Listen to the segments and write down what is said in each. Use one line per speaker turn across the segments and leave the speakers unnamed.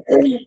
ಅಣ್ಣ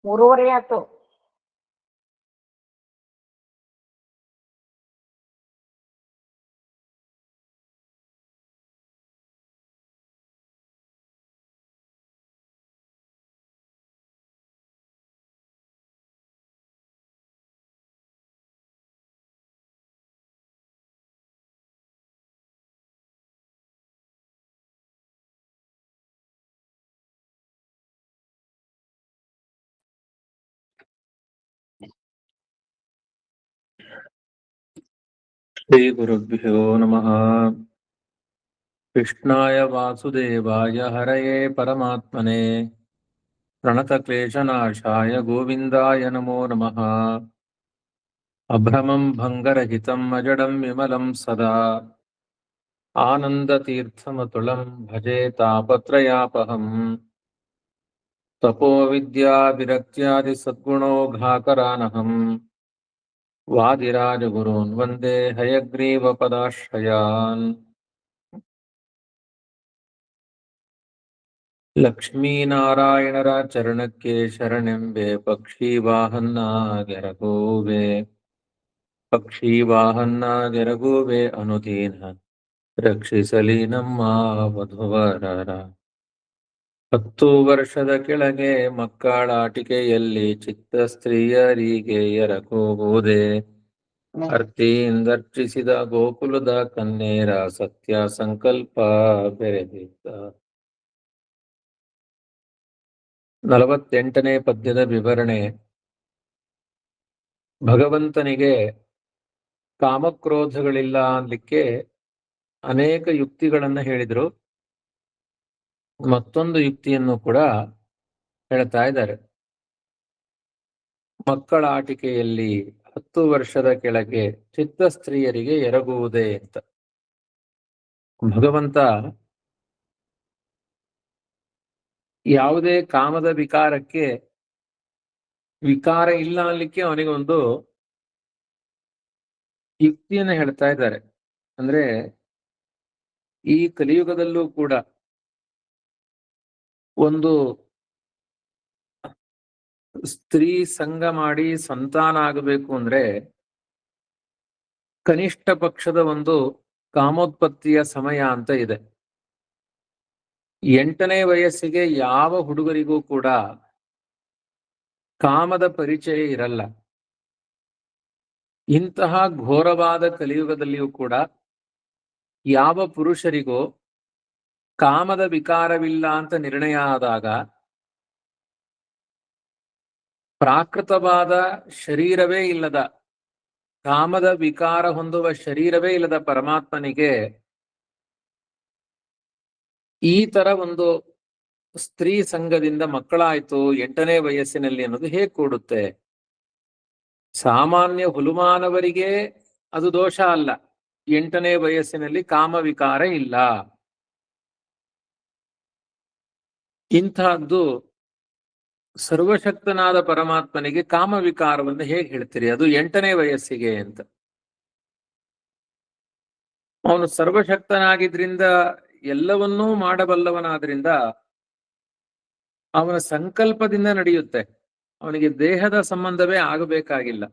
3:30 ಆಯ್ತು.
ಶ್ರೀ ಗುರುಭ್ಯೋ ನಮಃ. ಕೃಷ್ಣಾಯ ವಾಸುದೇವಾಯ ಹರಯೇ ಪರಮಾತ್ಮನೆ ಪ್ರಣತಕ್ಲೇಶನಾಶಾಯ ಗೋವಿಂದಾಯ ನಮೋ ನಮಃ. ಅಭ್ರಮಂ ಭಂಗರಹಿತಂ ಅಜಡಂ ವಿಮಲಂ ಸದಾ ಆನಂದತೀರ್ಥಮತುಲಂ ಭಜೆ ತಾಪತ್ರಯಾಪಹಂ. ತಪೋ ವಿದ್ಯಾ ವಿರಕ್ತ್ಯಾದಿ ಸದ್ಗುಣೋಘಾಕರಾನಹಂ ವಾದಿರಾಜಗುರೂನ್ ವಂದೇ ಹಯಗ್ರೀವ ಪದಾಶ್ರಯಾನ್. ಲಕ್ಷ್ಮೀನಾರಾಯಣರ ಚರಣಕ್ಕೆ ಶರಣೆಂಬೆ ಪಕ್ಷಿ ವಾಹನ್ನಾಗೆರಗೋವೆ. ಪಕ್ಷಿ ವಾಹನ್ನಾಗೆರಗೋವೆ ಅನುದೀನ ರಕ್ಷಿಸಲಿ ನಮ್ಮ ವಧುವರರ. 10 ವರ್ಷದ ಕೆಳಗೆ ಮಕ್ಕಳಾಟಿಕೆಯಲ್ಲಿ ಚಿತ್ತ ಸ್ತ್ರೀಯರಿಗೆ ಎರಗುವುದೇ. ಅರ್ತಿಯಿಂದರ್ಚಿಸಿದ ಗೋಕುಲದ ಕನ್ನೇರ ಸತ್ಯ ಸಂಕಲ್ಪ ಬೆರೆದಿದ್ದ. 48ನೇ ಪದ್ಯದ ವಿವರಣೆ. ಭಗವಂತನಿಗೆ ಕಾಮಕ್ರೋಧಗಳಿಲ್ಲ ಅನ್ಲಿಕ್ಕೆ ಅನೇಕ ಯುಕ್ತಿಗಳನ್ನ ಹೇಳಿದ್ರು. ಮತ್ತೊಂದು ಯುಕ್ತಿಯನ್ನು ಕೂಡ ಹೇಳ್ತಾ ಇದ್ದಾರೆ. ಮಕ್ಕಳ ಆಟಿಕೆಯಲ್ಲಿ 10 ವರ್ಷದ ಕೆಳಗೆ ಚಿತ್ತ ಸ್ತ್ರೀಯರಿಗೆ ಎರಗುವುದೇ ಅಂತ. ಭಗವಂತ ಯಾವುದೇ ಕಾಮದ ವಿಕಾರಕ್ಕೆ ವಿಕಾರ ಇಲ್ಲ ಅನ್ಲಿಕ್ಕೆ ಅವನಿಗೆ ಒಂದು ಯುಕ್ತಿಯನ್ನು ಹೇಳ್ತಾ ಇದ್ದಾರೆ. ಅಂದ್ರೆ ಈ ಕಲಿಯುಗದಲ್ಲೂ ಕೂಡ ಒಂದು ಸ್ತ್ರೀ ಸಂಗ ಮಾಡಿ ಸಂತಾನ ಆಗಬೇಕು ಅಂದ್ರೆ ಕನಿಷ್ಠ ಪಕ್ಷದ ಒಂದು ಕಾಮೋತ್ಪತ್ತಿಯ ಸಮಯ ಅಂತ ಇದೆ. 8ನೇ ವಯಸ್ಸಿಗೆ ಯಾವ ಹುಡುಗರಿಗೂ ಕೂಡ ಕಾಮದ ಪರಿಚಯ ಇರಲ್ಲ. ಇಂತಹ ಘೋರವಾದ ಕಲಿಯುಗದಲ್ಲಿಯೂ ಕೂಡ ಯಾವ ಪುರುಷರಿಗೂ ಕಾಮದ ವಿಕಾರವಿಲ್ಲ ಅಂತ ನಿರ್ಣಯ ಆದಾಗ ಪ್ರಾಕೃತವಾದ ಶರೀರವೇ ಇಲ್ಲದ ಕಾಮದ ವಿಕಾರ ಹೊಂದುವ ಶರೀರವೇ ಇಲ್ಲದ ಪರಮಾತ್ಮನಿಗೆ ಈ ತರ ಒಂದು ಸ್ತ್ರೀ ಸಂಘದಿಂದ ಮಕ್ಕಳಾಯ್ತು 8ನೇ ವಯಸ್ಸಿನಲ್ಲಿ ಅನ್ನೋದು ಹೇಗೆ ಕೂಡುತ್ತೆ? ಸಾಮಾನ್ಯ ಹುಲುಮಾನವರಿಗೆ ಅದು ದೋಷ ಅಲ್ಲ. 8ನೇ ವಯಸ್ಸಿನಲ್ಲಿ ಕಾಮ ವಿಕಾರ ಇಲ್ಲ. ಇಂತಹದ್ದು ಸರ್ವಶಕ್ತನಾದ ಪರಮಾತ್ಮನಿಗೆ ಕಾಮ ವಿಕಾರವನ್ನು ಹೇಗೆ ಹೇಳ್ತೀರಿ? ಅದು 8ನೇ ವಯಸ್ಸಿಗೆ ಅಂತ. ಅವನು ಸರ್ವಶಕ್ತನಾಗಿದ್ರಿಂದ ಎಲ್ಲವನ್ನೂ ಮಾಡಬಲ್ಲವನಾದ್ರಿಂದ ಅವನ ಸಂಕಲ್ಪದಿಂದ ನಡೆಯುತ್ತೆ. ಅವನಿಗೆ ದೇಹದ ಸಂಬಂಧವೇ ಆಗಬೇಕಾಗಿಲ್ಲ.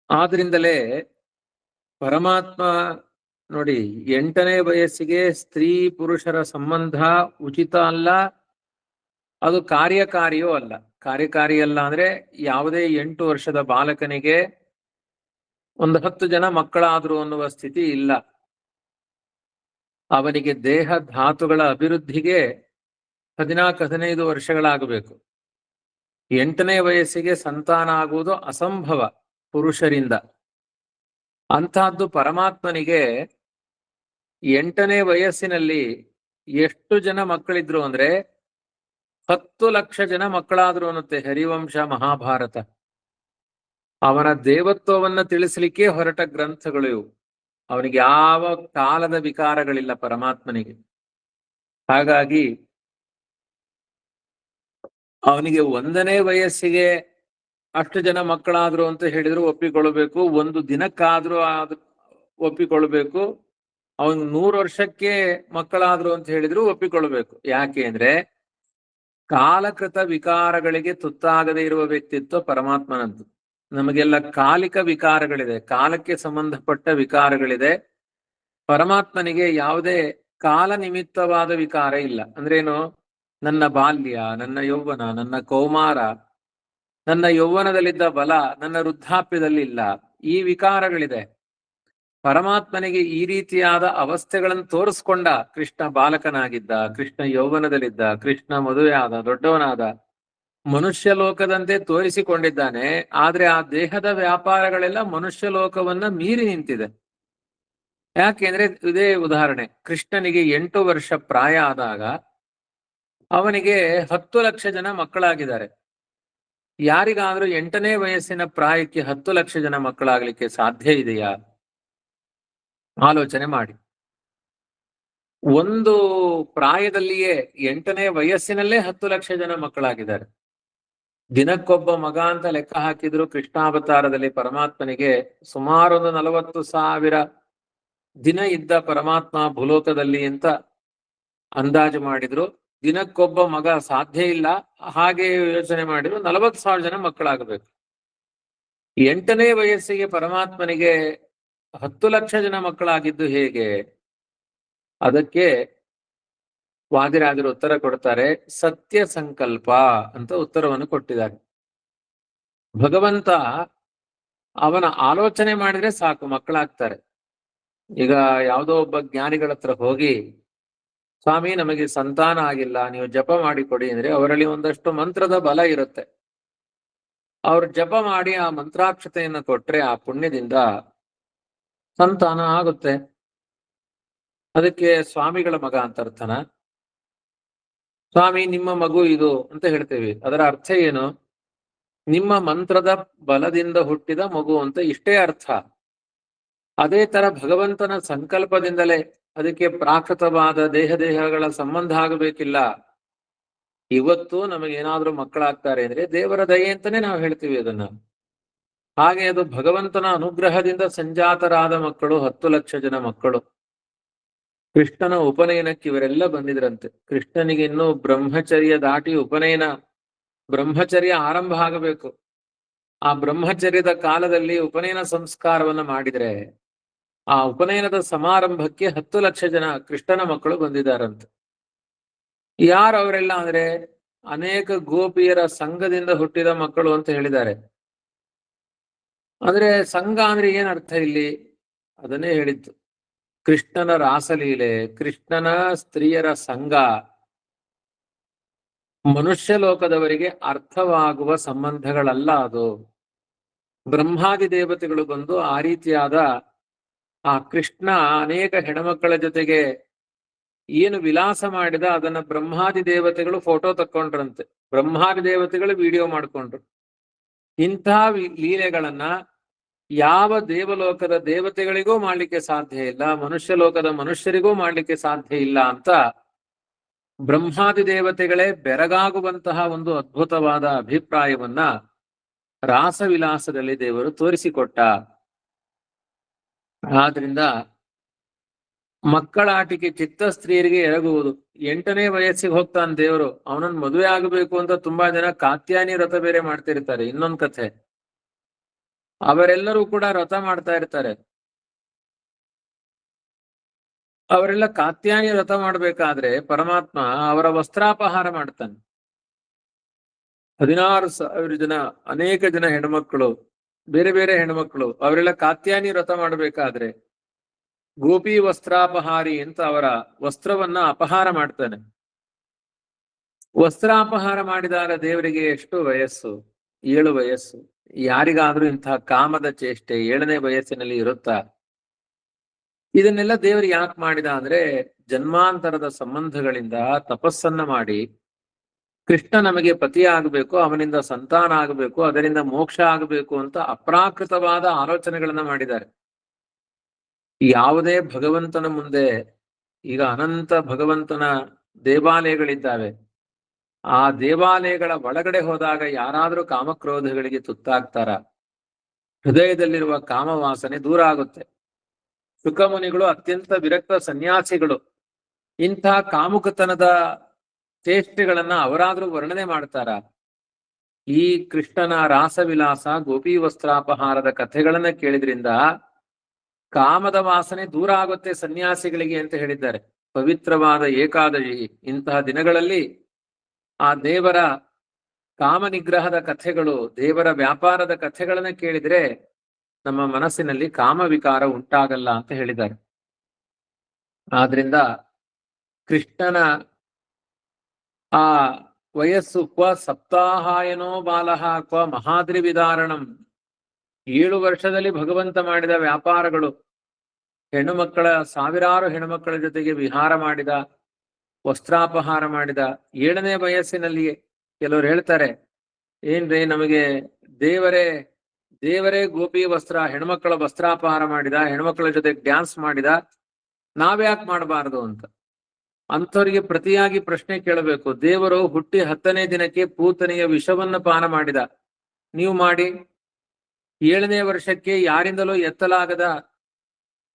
ಆದ್ರಿಂದಲೇ ಪರಮಾತ್ಮ ನೋಡಿ, 8ನೇ ವಯಸ್ಸಿಗೆ ಸ್ತ್ರೀ ಪುರುಷರ ಸಂಬಂಧ ಉಚಿತ ಅಲ್ಲ, ಅದು ಕಾರ್ಯಕಾರಿಯೂ ಅಲ್ಲ. ಕಾರ್ಯಕಾರಿ ಅಲ್ಲ ಅಂದ್ರೆ ಯಾವುದೇ 8 ವರ್ಷದ ಬಾಲಕನಿಗೆ ಒಂದು 10 ಜನ ಮಕ್ಕಳಾದ್ರು ಅನ್ನುವ ಸ್ಥಿತಿ ಇಲ್ಲ. ಅವನಿಗೆ ದೇಹ ಧಾತುಗಳ ಅಭಿವೃದ್ಧಿಗೆ 14-15 ವರ್ಷಗಳಾಗಬೇಕು. 8ನೇ ವಯಸ್ಸಿಗೆ ಸಂತಾನ ಆಗುವುದು ಅಸಂಭವ ಪುರುಷರಿಂದ. ಅಂತಹದ್ದು ಪರಮಾತ್ಮನಿಗೆ 8ನೇ ವಯಸ್ಸಿನಲ್ಲಿ ಎಷ್ಟು ಜನ ಮಕ್ಕಳಿದ್ರು ಅಂದ್ರೆ 10 ಲಕ್ಷ ಜನ ಮಕ್ಕಳಾದ್ರು ಅನ್ನುತ್ತೆ ಹರಿವಂಶ ಮಹಾಭಾರತ. ಅವನ ದೇವತ್ವವನ್ನ ತಿಳಿಸಲಿಕ್ಕೆ ಹೊರಟ ಗ್ರಂಥಗಳು ಇವು. ಅವನಿಗೆ ಯಾವ ಕಾಲದ ವಿಕಾರಗಳಿಲ್ಲ ಪರಮಾತ್ಮನಿಗೆ. ಹಾಗಾಗಿ ಅವನಿಗೆ 1ನೇ ವಯಸ್ಸಿಗೆ ಅಷ್ಟು ಜನ ಮಕ್ಕಳಾದ್ರು ಅಂತ ಹೇಳಿದ್ರು ಒಪ್ಪಿಕೊಳ್ಬೇಕು. ಒಂದು ದಿನಕ್ಕಾದ್ರೂ ಒಪ್ಪಿಕೊಳ್ಬೇಕು. ಅವನು 100 ವರ್ಷಕ್ಕೆ ಮಕ್ಕಳಾದ್ರು ಅಂತ ಹೇಳಿದ್ರು ಒಪ್ಪಿಕೊಳ್ಬೇಕು. ಯಾಕೆ ಅಂದ್ರೆ ಕಾಲಕೃತ ವಿಕಾರಗಳಿಗೆ ತುತ್ತಾಗದೇ ಇರುವ ವ್ಯಕ್ತಿತ್ವ ಪರಮಾತ್ಮನದ್ದು. ನಮಗೆಲ್ಲ ಕಾಲಿಕ ವಿಕಾರಗಳಿದೆ, ಕಾಲಕ್ಕೆ ಸಂಬಂಧಪಟ್ಟ ವಿಕಾರಗಳಿದೆ. ಪರಮಾತ್ಮನಿಗೆ ಯಾವುದೇ ಕಾಲ ನಿಮಿತ್ತವಾದ ವಿಕಾರ ಇಲ್ಲ. ಅಂದ್ರೇನು? ನನ್ನ ಬಾಲ್ಯ, ನನ್ನ ಯೌವನ, ನನ್ನ ಕೌಮಾರ, ನನ್ನ ಯೌವನದಲ್ಲಿದ್ದ ಬಲ ನನ್ನ ವೃದ್ಧಾಪ್ಯದಲ್ಲಿ ಇಲ್ಲ. ಈ ವಿಕಾರಗಳಿದೆ. ಪರಮಾತ್ಮನಿಗೆ ಈ ರೀತಿಯಾದ ಅವಸ್ಥೆಗಳನ್ನು ತೋರಿಸ್ಕೊಂಡ. ಕೃಷ್ಣ ಬಾಲಕನಾಗಿದ್ದ, ಕೃಷ್ಣ ಯೌವನದಲ್ಲಿದ್ದ, ಕೃಷ್ಣ ಮದುವೆ ಆದ, ದೊಡ್ಡವನಾದ, ಮನುಷ್ಯ ಲೋಕದಂತೆ ತೋರಿಸಿಕೊಂಡಿದ್ದಾನೆ. ಆದ್ರೆ ಆ ದೇಹದ ವ್ಯಾಪಾರಗಳೆಲ್ಲ ಮನುಷ್ಯ ಲೋಕವನ್ನ ಮೀರಿ ನಿಂತಿದೆ. ಯಾಕೆಂದ್ರೆ ಇದೇ ಉದಾಹರಣೆ. ಕೃಷ್ಣನಿಗೆ 8 ವರ್ಷ ಪ್ರಾಯ ಆದಾಗ ಅವನಿಗೆ 10 ಲಕ್ಷ ಜನ ಮಕ್ಕಳಾಗಿದ್ದಾರೆ. ಯಾರಿಗಾದ್ರೂ 8ನೇ ವಯಸ್ಸಿನ ಪ್ರಾಯಕ್ಕೆ 10 ಲಕ್ಷ ಜನ ಮಕ್ಕಳಾಗ್ಲಿಕ್ಕೆ ಸಾಧ್ಯ ಇದೆಯಾ? ಆಲೋಚನೆ ಮಾಡಿ. ಒಂದು ಪ್ರಾಯದಲ್ಲಿಯೇ 8ನೇ ವಯಸ್ಸಿನಲ್ಲೇ 10 ಲಕ್ಷ ಜನ ಮಕ್ಕಳಾಗಿದ್ದಾರೆ. ದಿನಕ್ಕೊಬ್ಬ ಮಗ ಅಂತ ಲೆಕ್ಕ ಹಾಕಿದ್ರು ಕೃಷ್ಣಾವತಾರದಲ್ಲಿ ಪರಮಾತ್ಮನಿಗೆ ಸುಮಾರು ಒಂದು 40,000 ದಿನ ಇದ್ದ ಪರಮಾತ್ಮ ಭೂಲೋಕದಲ್ಲಿ ಅಂತ ಅಂದಾಜು ಮಾಡಿದ್ರು. ದಿನಕ್ಕೊಬ್ಬ ಮಗ ಸಾಧ್ಯ ಇಲ್ಲ. ಹಾಗೆ ಯೋಚನೆ ಮಾಡಿದ್ರು 40,000 ಜನ ಮಕ್ಕಳಾಗಬೇಕು. 8ನೇ ವಯಸ್ಸಿಗೆ ಪರಮಾತ್ಮನಿಗೆ 10 ಲಕ್ಷ ಜನ ಮಕ್ಕಳಾಗಿದ್ದು ಹೇಗೆ? ಅದಕ್ಕೆ ವಾದಿರಾಜರು ಉತ್ತರ ಕೊಡ್ತಾರೆ. ಸತ್ಯ ಸಂಕಲ್ಪ ಅಂತ ಉತ್ತರವನ್ನು ಕೊಟ್ಟಿದ್ದಾರೆ. ಭಗವಂತ ಅವನ ಆಲೋಚನೆ ಮಾಡಿದ್ರೆ ಸಾಕು ಮಕ್ಕಳಾಗ್ತಾರೆ. ಈಗ ಯಾವುದೋ ಒಬ್ಬ ಜ್ಞಾನಿಗಳ ಹತ್ರ ಹೋಗಿ, ಸ್ವಾಮಿ ನಮಗೆ ಸಂತಾನ ಆಗಿಲ್ಲ, ನೀವು ಜಪ ಮಾಡಿಕೊಡಿ ಅಂದ್ರೆ ಅವರಲ್ಲಿ ಒಂದಷ್ಟು ಮಂತ್ರದ ಬಲ ಇರುತ್ತೆ. ಅವ್ರು ಜಪ ಮಾಡಿ ಆ ಮಂತ್ರಾಕ್ಷತೆಯನ್ನು ಕೊಟ್ರೆ ಆ ಪುಣ್ಯದಿಂದ ಸಂತಾನ ಆಗುತ್ತೆ. ಅದಕ್ಕೆ ಸ್ವಾಮಿಗಳ ಮಗ ಅಂತ ಅರ್ಥನ? ಸ್ವಾಮಿ ನಿಮ್ಮ ಮಗು ಇದು ಅಂತ ಹೇಳ್ತೇವೆ. ಅದರ ಅರ್ಥ ಏನು? ನಿಮ್ಮ ಮಂತ್ರದ ಬಲದಿಂದ ಹುಟ್ಟಿದ ಮಗು ಅಂತ ಇಷ್ಟೇ ಅರ್ಥ. ಅದೇ ತರ ಭಗವಂತನ ಸಂಕಲ್ಪದಿಂದಲೇ. ಅದಕ್ಕೆ ಪ್ರಾಕೃತವಾದ ದೇಹಗಳ ಸಂಬಂಧ ಆಗಬೇಕಿಲ್ಲ. ಇವತ್ತು ನಮಗೇನಾದ್ರೂ ಮಕ್ಕಳಾಗ್ತಾರೆ ಅಂದ್ರೆ ದೇವರ ದಯೆ ಅಂತಾನೆ ನಾವು ಹೇಳ್ತೀವಿ ಅದನ್ನ. ಹಾಗೆ ಅದು ಭಗವಂತನ ಅನುಗ್ರಹದಿಂದ ಸಂಜಾತರಾದ ಮಕ್ಕಳು 10 ಲಕ್ಷ ಜನ ಮಕ್ಕಳು. ಕೃಷ್ಣನ ಉಪನಯನಕ್ಕೆ ಇವರೆಲ್ಲ ಬಂದಿದ್ರಂತೆ. ಕೃಷ್ಣನಿಗೆ ಇನ್ನೂ ಬ್ರಹ್ಮಚರ್ಯ ದಾಟಿ ಬ್ರಹ್ಮಚರ್ಯ ಆರಂಭ ಆಗಬೇಕು. ಆ ಬ್ರಹ್ಮಚರ್ಯದ ಕಾಲದಲ್ಲಿ ಉಪನಯನ ಸಂಸ್ಕಾರವನ್ನ ಮಾಡಿದ್ರೆ ಆ ಉಪನಯನದ ಸಮಾರಂಭಕ್ಕೆ 10 ಲಕ್ಷ ಜನ ಕೃಷ್ಣನ ಮಕ್ಕಳು ಬಂದಿದ್ದಾರಂತೆ. ಯಾರು ಅವರೆಲ್ಲ ಅಂದ್ರೆ ಅನೇಕ ಗೋಪಿಯರ ಸಂಘದಿಂದ ಹುಟ್ಟಿದ ಮಕ್ಕಳು ಅಂತ ಹೇಳಿದ್ದಾರೆ. ಅಂದ್ರೆ ಸಂಘ ಅಂದ್ರೆ ಏನ್ ಅರ್ಥ ಇಲ್ಲಿ? ಅದನ್ನೇ ಹೇಳಿದ್ದು. ಕೃಷ್ಣನ ರಾಸಲೀಲೆ, ಕೃಷ್ಣನ ಸ್ತ್ರೀಯರ ಸಂಘ ಮನುಷ್ಯ ಲೋಕದವರಿಗೆ ಅರ್ಥವಾಗುವ ಸಂಬಂಧಗಳಲ್ಲ ಅದು. ಬ್ರಹ್ಮಾದಿ ದೇವತೆಗಳು ಬಂದು ಆ ರೀತಿಯಾದ ಆ ಕೃಷ್ಣ ಅನೇಕ ಹೆಣ್ಮಕ್ಕಳ ಜೊತೆಗೆ ಏನು ವಿಲಾಸ ಮಾಡಿದ ಅದನ್ನ ಬ್ರಹ್ಮಾದಿ ದೇವತೆಗಳು ಫೋಟೋ ತಕ್ಕೊಂಡ್ರಂತೆ, ಬ್ರಹ್ಮಾದಿ ದೇವತೆಗಳು ವಿಡಿಯೋ ಮಾಡ್ಕೊಂಡ್ರು. ಇಂಥ ಲೀಲೆಗಳನ್ನ ಯಾವ ದೇವಲೋಕದ ದೇವತೆಗಳಿಗೂ ಮಾಡ್ಲಿಕ್ಕೆ ಸಾಧ್ಯ ಇಲ್ಲ, ಮನುಷ್ಯ ಲೋಕದ ಮನುಷ್ಯರಿಗೂ ಮಾಡ್ಲಿಕ್ಕೆ ಸಾಧ್ಯ ಇಲ್ಲ ಅಂತ ಬ್ರಹ್ಮಾದಿ ದೇವತೆಗಳೇ ಬೆರಗಾಗುವಂತಹ ಒಂದು ಅದ್ಭುತವಾದ ಅಭಿಪ್ರಾಯವನ್ನ ರಾಸವಿಲಾಸದಲ್ಲಿ ದೇವರು ತೋರಿಸಿಕೊಟ್ಟ. ಆದ್ರಿಂದ ಮಕ್ಕಳಾಟಿಕೆ ಚಿತ್ತ ಸ್ತ್ರೀಯರಿಗೆ ಎರಗುವುದು. 8ನೇ ವಯಸ್ಸಿಗೆ ಹೋಗ್ತಾನೆ ದೇವರು, ಅವನನ್ನ ಮದುವೆ ಆಗಬೇಕು ಅಂತ ತುಂಬಾ ಜನ ಕಾತ್ಯಾನಿ ವ್ರತ ಬೇರೆ ಮಾಡ್ತಿರ್ತಾರೆ. ಇನ್ನೊಂದ್ ಕಥೆ, ಅವರೆಲ್ಲರೂ ಕೂಡ ವ್ರತ ಮಾಡ್ತಾ ಇರ್ತಾರೆ. ಅವರೆಲ್ಲ ಕಾತ್ಯಾನಿ ವ್ರತ ಮಾಡ್ಬೇಕಾದ್ರೆ ಪರಮಾತ್ಮ ಅವರ ವಸ್ತ್ರಾಪಹಾರ ಮಾಡ್ತಾನೆ. 16,000 ಜನ, ಅನೇಕ ಜನ ಹೆಣ್ಮಕ್ಳು, ಬೇರೆ ಬೇರೆ ಹೆಣ್ಮಕ್ಳು, ಅವರೆಲ್ಲ ಕಾತ್ಯಾನಿ ವ್ರತ ಮಾಡ್ಬೇಕಾದ್ರೆ ಗೋಪಿ ವಸ್ತ್ರಾಪಹಾರಿ ಅಂತ ಅವರ ವಸ್ತ್ರವನ್ನ ಅಪಹಾರ ಮಾಡ್ತಾನೆ. ವಸ್ತ್ರಾಪಹಾರ ಮಾಡಿದಾಗ ದೇವರಿಗೆ ಎಷ್ಟು ವಯಸ್ಸು? 7 ವಯಸ್ಸು. ಯಾರಿಗಾದ್ರೂ ಇಂತಹ ಕಾಮದ ಚೇಷ್ಟೆ 7ನೇ ವಯಸ್ಸಿನಲ್ಲಿ ಇರುತ್ತಾ? ಇದನ್ನೆಲ್ಲ ದೇವರು ಯಾಕೆ ಮಾಡಿದ ಅಂದ್ರೆ, ಜನ್ಮಾಂತರದ ಸಂಬಂಧಗಳಿಂದ ತಪಸ್ಸನ್ನ ಮಾಡಿ ಕೃಷ್ಣ ನಮಗೆ ಪತಿ ಆಗಬೇಕು, ಅವನಿಂದ ಸಂತಾನ ಆಗಬೇಕು, ಅದರಿಂದ ಮೋಕ್ಷ ಆಗಬೇಕು ಅಂತ ಅಪ್ರಾಕೃತವಾದ ಆಲೋಚನೆಗಳನ್ನ ಮಾಡಿದ್ದಾರೆ. ಯಾವುದೇ ಭಗವಂತನ ಮುಂದೆ, ಈಗ ಅನಂತ ಭಗವಂತನ ದೇವಾಲಯಗಳಿದ್ದಾವೆ, ಆ ದೇವಾಲಯಗಳ ಒಳಗಡೆ ಹೋದಾಗ ಯಾರಾದ್ರೂ ಕಾಮಕ್ರೋಧಗಳಿಗೆ ತುತ್ತಾಗ್ತಾರ? ಹೃದಯದಲ್ಲಿರುವ ಕಾಮವಾಸನೆ ದೂರ ಆಗುತ್ತೆ. ಶುಕಮುನಿಗಳು ಅತ್ಯಂತ ವಿರಕ್ತ ಸನ್ಯಾಸಿಗಳು, ಇಂಥ ಕಾಮುಕತನದ ಚೇಷ್ಟೆಗಳನ್ನ ಅವರಾದ್ರೂ ವರ್ಣನೆ ಮಾಡ್ತಾರ? ಈ ಕೃಷ್ಣನ ರಾಸವಿಲಾಸ ಗೋಪಿ ವಸ್ತ್ರಾಪಹಾರದ ಕಥೆಗಳನ್ನ ಕೇಳಿದ್ರಿಂದ ಕಾಮದ ವಾಸನೆ ದೂರ ಆಗುತ್ತೆ ಸನ್ಯಾಸಿಗಳಿಗೆ ಅಂತ ಹೇಳಿದ್ದಾರೆ. ಪವಿತ್ರವಾದ ಏಕಾದಶಿ ಇಂತಹ ದಿನಗಳಲ್ಲಿ ಆ ದೇವರ ಕಾಮ ನಿಗ್ರಹದ ಕಥೆಗಳು, ದೇವರ ವ್ಯಾಪಾರದ ಕಥೆಗಳನ್ನ ಕೇಳಿದ್ರೆ ನಮ್ಮ ಮನಸ್ಸಿನಲ್ಲಿ ಕಾಮ ವಿಕಾರ ಉಂಟಾಗಲ್ಲ ಅಂತ ಹೇಳಿದ್ದಾರೆ. ಆದ್ರಿಂದ ಕೃಷ್ಣನ ಆ ವಯಸ್ಸು ಕ್ವ ಸಪ್ತಾಹಾಯನೋ ಬಾಲಹ ಕ್ವ ಮಹಾದ್ರಿ ವಿದಾರಣಂ, 7 ವರ್ಷದಲ್ಲಿ ಭಗವಂತ ಮಾಡಿದ ವ್ಯಾಪಾರಗಳು, ಹೆಣ್ಣು ಮಕ್ಕಳ, ಸಾವಿರಾರು ಹೆಣ್ಣುಮಕ್ಕಳ ಜೊತೆಗೆ ವಿಹಾರ ಮಾಡಿದ, ವಸ್ತ್ರಾಪಹಾರ ಮಾಡಿದ 7ನೇ ವಯಸ್ಸಿನಲ್ಲಿಯೇ. ಕೆಲವರು ಹೇಳ್ತಾರೆ, ಏನ್ರಿ ನಮಗೆ ದೇವರೇ ಗೋಪಿ ವಸ್ತ್ರ, ಹೆಣ್ಮಕ್ಕಳ ವಸ್ತ್ರಾಪಹಾರ ಮಾಡಿದ, ಹೆಣ್ಮಕ್ಕಳ ಜೊತೆ ಡ್ಯಾನ್ಸ್ ಮಾಡಿದ, ನಾವ್ಯಾಕೆ ಮಾಡಬಾರದು ಅಂತ. ಅಂಥವ್ರಿಗೆ ಪ್ರತಿಯಾಗಿ ಪ್ರಶ್ನೆ ಕೇಳಬೇಕು. ದೇವರು ಹುಟ್ಟಿ 10ನೇ ದಿನಕ್ಕೆ ಪೂತನೆಯ ವಿಷವನ್ನ ಪಾನ ಮಾಡಿದ, ನೀವು ಮಾಡಿ. 7ನೇ ವರ್ಷಕ್ಕೆ ಯಾರಿಂದಲೂ ಎತ್ತಲಾಗದ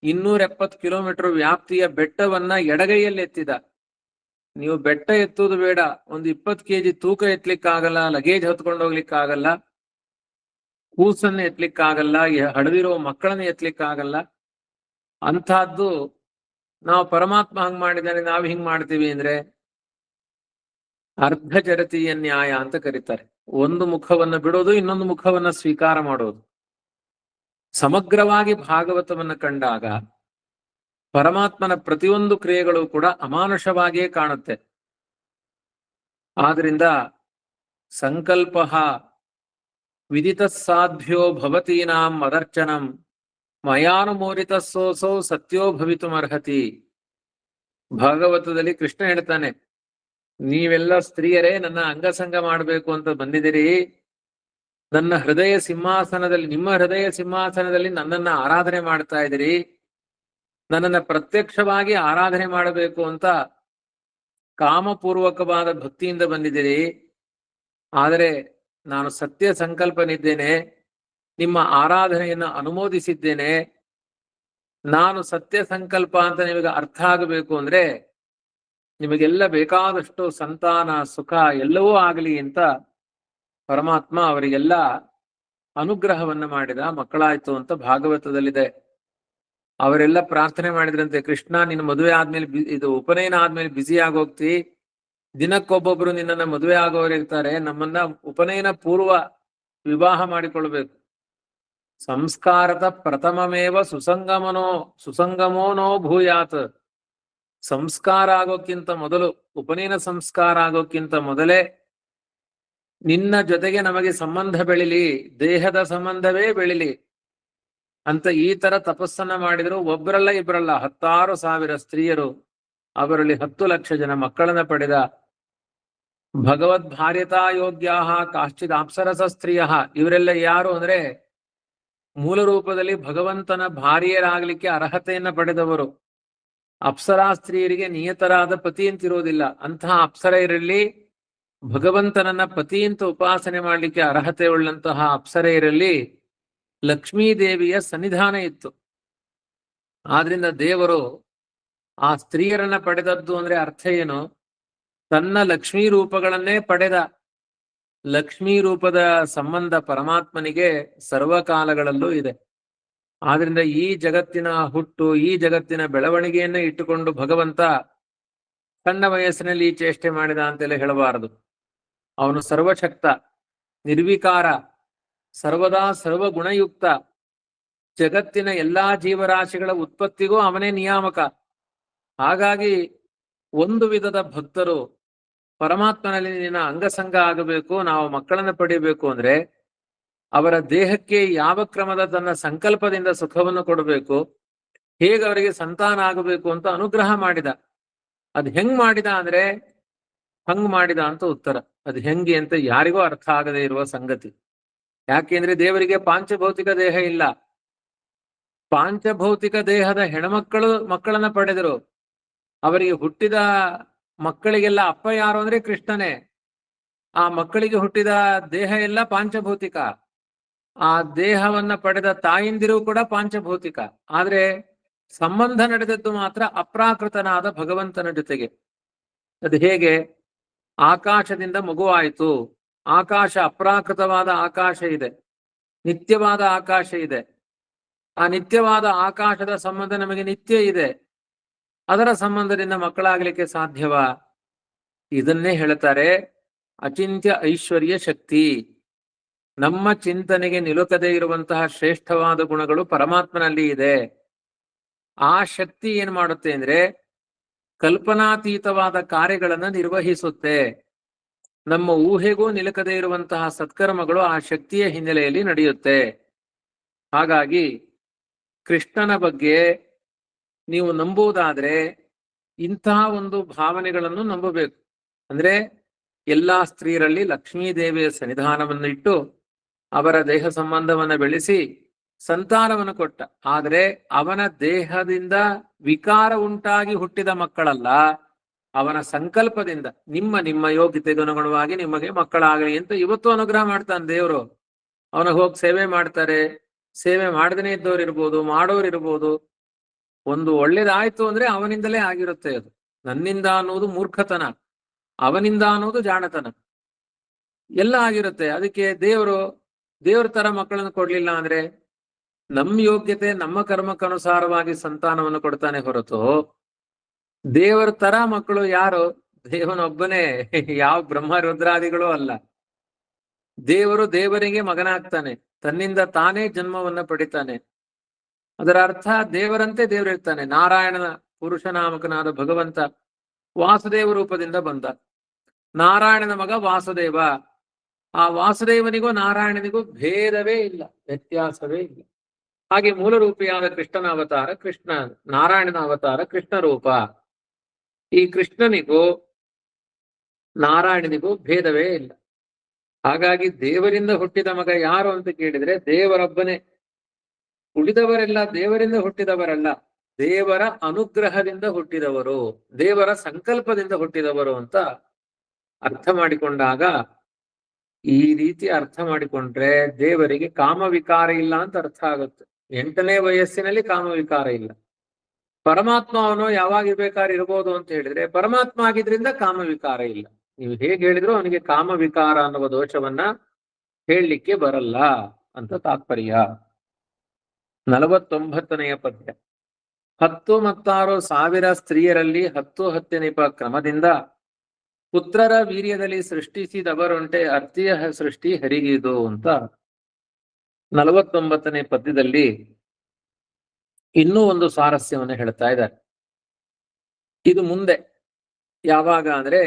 270 ಕಿಲೋಮೀಟರ್ ವ್ಯಾಪ್ತಿಯ ಬೆಟ್ಟವನ್ನ ಎಡಗೈಯಲ್ಲಿ ಎತ್ತಿದ. ನೀವು ಬೆಟ್ಟ ಎತ್ತುವುದು ಬೇಡ, ಒಂದು 20 kg ತೂಕ ಎತ್ತಲಿಕ್ಕಾಗಲ್ಲ, ಲಗೇಜ್ ಹೊತ್ಕೊಂಡು ಹೋಗ್ಲಿಕ್ಕಾಗಲ್ಲ, ಕೂಸನ್ನ ಎತ್ತಲಿಕ್ಕಾಗಲ್ಲ, ಹಡದಿರೋ ಮಕ್ಕಳನ್ನ ಎತ್ತಲಿಕ್ಕಾಗಲ್ಲ. ಅಂಥದ್ದು ನಾವು ಪರಮಾತ್ಮ ಹಂಗ್ ಮಾಡಿದ್ದಾನೆ, ನಾವು ಹಿಂಗ್ ಮಾಡ್ತೀವಿ ಅಂದ್ರೆ ಅರ್ಧ ಜರತೀಯ ನ್ಯಾಯ ಅಂತ ಕರೀತಾರೆ. ಒಂದು ಮುಖವನ್ನ ಬಿಡೋದು, ಇನ್ನೊಂದು ಮುಖವನ್ನ ಸ್ವೀಕಾರ ಮಾಡೋದು. ಸಮಗ್ರವಾಗಿ ಭಾಗವತವನ್ನ ಕಂಡಾಗ ಪರಮಾತ್ಮನ ಪ್ರತಿಯೊಂದು ಕ್ರಿಯೆಗಳು ಕೂಡ ಅಮಾನುಷವಾಗಿಯೇ ಕಾಣುತ್ತೆ. ಆದ್ರಿಂದ ಸಂಕಲ್ಪ ವಿದಿತ ಸಾಧ್ಯ ಭವತೀನಾಂ ಮದರ್ಚನಂ ಮಯಾನುಮೋರಿತ ಸೋಸೌ ಸತ್ಯೋ ಭವಿತುಮರ್ಹತಿ. ಭಾಗವತದಲ್ಲಿ ಕೃಷ್ಣ ಹೇಳ್ತಾನೆ, ನೀವೆಲ್ಲ ಸ್ತ್ರೀಯರೇ ನನ್ನ ಅಂಗಸಂಗ ಮಾಡಬೇಕು ಅಂತ ಬಂದಿದ್ದೀರಿ, ನನ್ನ ಹೃದಯ ಸಿಂಹಾಸನದಲ್ಲಿ, ನಿಮ್ಮ ಹೃದಯ ಸಿಂಹಾಸನದಲ್ಲಿ ನನ್ನನ್ನ ಆರಾಧನೆ ಮಾಡ್ತಾ ಇದ್ದೀರಿ, ನನ್ನನ್ನ ಪ್ರತ್ಯಕ್ಷವಾಗಿ ಆರಾಧನೆ ಮಾಡಬೇಕು ಅಂತ ಕಾಮಪೂರ್ವಕವಾದ ಭಕ್ತಿಯಿಂದ ಬಂದಿದ್ದೀರಿ. ಆದರೆ ನಾನು ಸತ್ಯ ಸಂಕಲ್ಪನಿದ್ದೇನೆ, ನಿಮ್ಮ ಆರಾಧನೆಯನ್ನು ಅನುಮೋದಿಸಿದ್ದೇನೆ. ನಾನು ಸತ್ಯ ಸಂಕಲ್ಪ ಅಂತ ನಿಮಗೆ ಅರ್ಥ ಆಗಬೇಕು ಅಂದ್ರೆ ನಿಮಗೆಲ್ಲ ಬೇಕಾದಷ್ಟು ಸಂತಾನ ಸುಖ ಎಲ್ಲವೂ ಆಗಲಿ ಅಂತ ಪರಮಾತ್ಮ ಅವರಿಗೆಲ್ಲ ಅನುಗ್ರಹವನ್ನ ಮಾಡಿದ, ಮಕ್ಕಳಾಯ್ತು ಅಂತ ಭಾಗವತದಲ್ಲಿದೆ. ಅವರೆಲ್ಲ ಪ್ರಾರ್ಥನೆ ಮಾಡಿದ್ರಂತೆ, ಕೃಷ್ಣ ನಿನ್ನ ಮದುವೆ ಆದ್ಮೇಲೆ, ಇದು ಉಪನಯನ ಆದ್ಮೇಲೆ ಬ್ಯುಸಿ ಆಗೋಗ್ತಿ, ದಿನಕ್ಕೊಬ್ಬೊಬ್ರು ನಿನ್ನನ್ನ ಮದುವೆ ಆಗೋರು ಇರ್ತಾರೆ, ನಮ್ಮನ್ನ ಉಪನಯನ ಪೂರ್ವ ವಿವಾಹ ಮಾಡಿಕೊಳ್ಬೇಕು. ಸಂಸ್ಕಾರದ ಪ್ರಥಮಮೇವ ಸುಸಂಗಮೋ ನೋ ಭೂಯಾತ್. ಸಂಸ್ಕಾರ ಆಗೋಕ್ಕಿಂತ ಮೊದಲು, ಉಪನಯನ ಸಂಸ್ಕಾರ ಆಗೋಕ್ಕಿಂತ ಮೊದಲೇ ನಿನ್ನ ಜೊತೆಗೆ ನಮಗೆ ಸಂಬಂಧ ಬೆಳಿಲಿ, ದೇಹದ ಸಂಬಂಧವೇ ಬೆಳಿಲಿ ಅಂತ ಈ ತರ ತಪಸ್ಸನ್ನ ಮಾಡಿದ್ರು. ಒಬ್ಬರಲ್ಲ ಇಬ್ಬರಲ್ಲ, 10,000 ಸ್ತ್ರೀಯರು, ಅವರಲ್ಲಿ 10 ಲಕ್ಷ ಜನ ಮಕ್ಕಳನ್ನ ಪಡೆದ ಭಗವದ್ ಭಾರ್ಯತಾ ಯೋಗ್ಯ ಕಾಶ್ಚಿದ್ ಅಪ್ಸರಸ ಸ್ತ್ರೀಯ. ಇವರೆಲ್ಲ ಯಾರು ಅಂದ್ರೆ ಮೂಲ ರೂಪದಲ್ಲಿ ಭಗವಂತನ ಭಾರ್ಯರಾಗ್ಲಿಕ್ಕೆ ಅರ್ಹತೆಯನ್ನ ಪಡೆದವರು. ಅಪ್ಸರಾ ಸ್ತ್ರೀಯರಿಗೆ ನಿಯತರಾದ ಪತಿ ಅಂತಿರೋದಿಲ್ಲ. ಅಂತಹ ಅಪ್ಸರೆಯರಲ್ಲಿ ಭಗವಂತನನ್ನ ಪತಿ ಅಂತ ಉಪಾಸನೆ ಮಾಡಲಿಕ್ಕೆ ಅರ್ಹತೆ ಉಳ್ಳಂತಹ ಅಪ್ಸರೆಯರಲ್ಲಿ ಲಕ್ಷ್ಮೀದೇವಿಯ ಸನ್ನಿಧಾನ ಇತ್ತು. ಆದ್ರಿಂದ ದೇವರು ಆ ಸ್ತ್ರೀಯರನ್ನ ಪಡೆದದ್ದು ಅಂದ್ರೆ ಅರ್ಥ ಏನು? ತನ್ನ ಲಕ್ಷ್ಮೀ ರೂಪಗಳನ್ನೇ ಪಡೆದ. ಲಕ್ಷ್ಮೀ ರೂಪದ ಸಂಬಂಧ ಪರಮಾತ್ಮನಿಗೆ ಸರ್ವಕಾಲಗಳಲ್ಲೂ ಇದೆ. ಆದ್ರಿಂದ ಈ ಜಗತ್ತಿನ ಹುಟ್ಟು, ಈ ಜಗತ್ತಿನ ಬೆಳವಣಿಗೆಯನ್ನ ಇಟ್ಟುಕೊಂಡು ಭಗವಂತ ಸಣ್ಣ ವಯಸ್ಸಿನಲ್ಲಿ ಈ ಚೇಷ್ಟೆ ಮಾಡಿದ ಅಂತೆಲ್ಲ ಹೇಳಬಾರದು. ಅವನು ಸರ್ವಶಕ್ತ, ನಿರ್ವಿಕಾರ, ಸರ್ವದಾ ಸರ್ವಗುಣಯುಕ್ತ. ಜಗತ್ತಿನ ಎಲ್ಲಾ ಜೀವರಾಶಿಗಳ ಉತ್ಪತ್ತಿಗೂ ಅವನೇ ನಿಯಾಮಕ. ಹಾಗಾಗಿ ಒಂದು ವಿಧದ ಭಕ್ತರು ಪರಮಾತ್ಮನಲ್ಲಿ ನಿನ್ನ ಅಂಗಸಂಗ ಆಗಬೇಕು, ನಾವು ಮಕ್ಕಳನ್ನು ಪಡೆಯಬೇಕು ಅಂದ್ರೆ ಅವರ ದೇಹಕ್ಕೆ ಯಾವ ಕ್ರಮದ ತನ್ನ ಸಂಕಲ್ಪದಿಂದ ಸುಖವನ್ನು ಕೊಡಬೇಕು, ಹೇಗೆ ಅವರಿಗೆ ಸಂತಾನ ಆಗಬೇಕು ಅಂತ ಅನುಗ್ರಹ ಮಾಡಿದ. ಅದ್ ಹೆಂಗ್ ಮಾಡಿದ ಅಂದ್ರೆ ಹಂಗ್ ಮಾಡಿದ ಅಂತ ಉತ್ತರ. ಅದು ಹೆಂಗೆ ಅಂತ ಯಾರಿಗೂ ಅರ್ಥ ಆಗದೆ ಇರುವ ಸಂಗತಿ. ಯಾಕೆಂದ್ರೆ ದೇವರಿಗೆ ಪಾಂಚಭೌತಿಕ ದೇಹ ಇಲ್ಲ. ಪಾಂಚಭೌತಿಕ ದೇಹದ ಹೆಣ್ಮಕ್ಕಳು ಮಕ್ಕಳನ್ನ ಪಡೆದರು. ಅವರಿಗೆ ಹುಟ್ಟಿದ ಮಕ್ಕಳಿಗೆಲ್ಲ ಅಪ್ಪ ಯಾರು ಅಂದ್ರೆ ಕೃಷ್ಣನೇ. ಆ ಮಕ್ಕಳಿಗೆ ಹುಟ್ಟಿದ ದೇಹ ಎಲ್ಲ ಪಾಂಚಭೌತಿಕ. ಆ ದೇಹವನ್ನ ಪಡೆದ ತಾಯಿಂದಿರು ಕೂಡ ಪಾಂಚಭೌತಿಕ. ಆದ್ರೆ ಸಂಬಂಧ ನಡೆದದ್ದು ಮಾತ್ರ ಅಪ್ರಾಕೃತನಾದ ಭಗವಂತನ ಜೊತೆಗೆ. ಅದು ಹೇಗೆ? ಆಕಾಶದಿಂದ ಮಗುವಾಯಿತು. ಆಕಾಶ ಅಪ್ರಾಕೃತವಾದ ಆಕಾಶ ಇದೆ, ನಿತ್ಯವಾದ ಆಕಾಶ ಇದೆ. ಆ ನಿತ್ಯವಾದ ಆಕಾಶದ ಸಂಬಂಧ ನಮಗೆ ನಿತ್ಯ ಇದೆ. ಅದರ ಸಂಬಂಧದಿಂದ ಮಕ್ಕಳಾಗಲಿಕ್ಕೆ ಸಾಧ್ಯವಾ? ಇದನ್ನೇ ಹೇಳ್ತಾರೆ ಅಚಿಂತ್ಯ ಐಶ್ವರ್ಯ ಶಕ್ತಿ. ನಮ್ಮ ಚಿಂತನೆಗೆ ನಿಲುಕದೇ ಇರುವಂತಹ ಶ್ರೇಷ್ಠವಾದ ಗುಣಗಳು ಪರಮಾತ್ಮನಲ್ಲಿ ಇದೆ. ಆ ಶಕ್ತಿ ಏನ್ ಮಾಡುತ್ತೆ ಅಂದ್ರೆ ಕಲ್ಪನಾತೀತವಾದ ಕಾರ್ಯಗಳನ್ನ ನಿರ್ವಹಿಸುತ್ತೆ. ನಮ್ಮ ಊಹೆಗೂ ನಿಲುಕದೇ ಇರುವಂತಹ ಸತ್ಕರ್ಮಗಳು ಆ ಶಕ್ತಿಯ ಹಿನ್ನೆಲೆಯಲ್ಲಿ ನಡೆಯುತ್ತೆ. ಹಾಗಾಗಿ ಕೃಷ್ಣನ ಬಗ್ಗೆ ನೀವು ನಂಬುವುದಾದ್ರೆ ಇಂತಹ ಒಂದು ಭಾವನೆಗಳನ್ನು ನಂಬಬೇಕು. ಅಂದ್ರೆ ಎಲ್ಲಾ ಸ್ತ್ರೀಯರಲ್ಲಿ ಲಕ್ಷ್ಮೀದೇವಿಯ ಸನ್ನಿಧಾನವನ್ನು ಇಟ್ಟು ಅವರ ದೇಹ ಸಂಬಂಧವನ್ನ ಬೆಳೆಸಿ ಸಂತಾನವನ್ನು ಕೊಟ್ಟ. ಆದರೆ ಅವನ ದೇಹದಿಂದ ವಿಕಾರ ಉಂಟಾಗಿ ಹುಟ್ಟಿದ ಮಕ್ಕಳಲ್ಲ, ಅವನ ಸಂಕಲ್ಪದಿಂದ ನಿಮ್ಮ ನಿಮ್ಮ ಯೋಗ್ಯತೆಗೆ ಅನುಗುಣವಾಗಿ ನಿಮಗೆ ಮಕ್ಕಳಾಗಲಿ ಅಂತ ಇವತ್ತು ಅನುಗ್ರಹ ಮಾಡ್ತಾನೆ ದೇವರು. ಅವನ ಹೋಗಿ ಸೇವೆ ಮಾಡ್ತಾರೆ. ಸೇವೆ ಮಾಡದೇನೆ ಇದ್ದವ್ರು ಇರ್ಬೋದು, ಮಾಡೋರು ಇರ್ಬೋದು. ಒಂದು ಒಳ್ಳೇದಾಯ್ತು ಅಂದ್ರೆ ಅವನಿಂದಲೇ ಆಗಿರುತ್ತೆ. ಅದು ನನ್ನಿಂದ ಅನ್ನೋದು ಮೂರ್ಖತನ, ಅವನಿಂದ ಅನ್ನೋದು ಜಾಣತನ, ಎಲ್ಲ ಆಗಿರುತ್ತೆ. ಅದಕ್ಕೆ ದೇವ್ರ ತರ ಮಕ್ಕಳನ್ನು ಕೊಡ್ಲಿಲ್ಲ ಅಂದ್ರೆ ನಮ್ಮ ಯೋಗ್ಯತೆ ನಮ್ಮ ಕರ್ಮಕ್ಕನುಸಾರವಾಗಿ ಸಂತಾನವನ್ನು ಕೊಡ್ತಾನೆ ಹೊರತು ದೇವರ ತರ ಮಕ್ಕಳು ಯಾರು? ದೇವನೊಬ್ಬನೇ, ಯಾವ ಬ್ರಹ್ಮ ರುದ್ರಾದಿಗಳು ಅಲ್ಲ. ದೇವರು ದೇವರಿಗೆ ಮಗನಾಗ್ತಾನೆ, ತನ್ನಿಂದ ತಾನೇ ಜನ್ಮವನ್ನ ಪಡಿತಾನೆ. ಅದರ ಅರ್ಥ ದೇವರಂತೆ ದೇವರಿರ್ತಾನೆ. ನಾರಾಯಣನ ಪುರುಷನಾಮಕನಾದ ಭಗವಂತ ವಾಸುದೇವ ರೂಪದಿಂದ ಬಂದ. ನಾರಾಯಣನ ಮಗ ವಾಸುದೇವ. ಆ ವಾಸುದೇವನಿಗೂ ನಾರಾಯಣನಿಗೂ ಭೇದವೇ ಇಲ್ಲ, ವ್ಯತ್ಯಾಸವೇ ಇಲ್ಲ. ಹಾಗೆ ಮೂಲ ರೂಪಿಯಾದ ಕೃಷ್ಣನ ಅವತಾರ ಕೃಷ್ಣ, ನಾರಾಯಣನ ಅವತಾರ ಕೃಷ್ಣ ರೂಪ. ಈ ಕೃಷ್ಣನಿಗೂ ನಾರಾಯಣನಿಗೂ ಭೇದವೇ ಇಲ್ಲ. ಹಾಗಾಗಿ ದೇವರಿಂದ ಹುಟ್ಟಿದ ಮಗ ಯಾರು ಅಂತ ಕೇಳಿದ್ರೆ ದೇವರೊಬ್ಬನೇ. ಉಳಿದವರೆಲ್ಲ ದೇವರಿಂದ ಹುಟ್ಟಿದವರಲ್ಲ, ದೇವರ ಅನುಗ್ರಹದಿಂದ ಹುಟ್ಟಿದವರು, ದೇವರ ಸಂಕಲ್ಪದಿಂದ ಹುಟ್ಟಿದವರು ಅಂತ ಅರ್ಥ ಮಾಡಿಕೊಂಡಾಗ, ಈ ರೀತಿ ಅರ್ಥ ಮಾಡಿಕೊಂಡ್ರೆ ದೇವರಿಗೆ ಕಾಮವಿಕಾರ ಇಲ್ಲ ಅಂತ ಅರ್ಥ ಆಗುತ್ತೆ. 8ನೇ ವಯಸ್ಸಿನಲ್ಲಿ ಕಾಮವಿಕಾರ ಇಲ್ಲ. ಪರಮಾತ್ಮ ಅವನು ಯಾವಾಗಿರ್ಬೇಕಾದ್ರೆ ಇರ್ಬೋದು ಅಂತ ಹೇಳಿದ್ರೆ ಪರಮಾತ್ಮ ಆಗಿದ್ರಿಂದ ಕಾಮವಿಕಾರ ಇಲ್ಲ. ನೀವು ಹೇಗೆ ಹೇಳಿದ್ರು ಅವನಿಗೆ ಕಾಮವಿಕಾರ ಅನ್ನುವ ದೋಷವನ್ನ ಹೇಳಲಿಕ್ಕೆ ಬರಲ್ಲ ಅಂತ ತಾತ್ಪರ್ಯ. 49ನೆಯ ಪದ್ಯ. 10 ಮತ್ತು 6,000 ಸ್ತ್ರೀಯರಲ್ಲಿ 10 10ನೆಪ ಕ್ರಮದಿಂದ ಪುತ್ರರ ವೀರ್ಯದಲ್ಲಿ ಸೃಷ್ಟಿಸಿದವರುಂಟೆ ಅರ್ತಿಯ ಸೃಷ್ಟಿ ಹರಿಗಿದು ಅಂತ 49ನೇ ಪದ್ಯದಲ್ಲಿ ಇನ್ನೂ ಒಂದು ಸ್ವಾರಸ್ಯವನ್ನು ಹೇಳ್ತಾ ಇದ್ದಾರೆ. ಇದು ಮುಂದೆ ಯಾವಾಗ ಅಂದ್ರೆ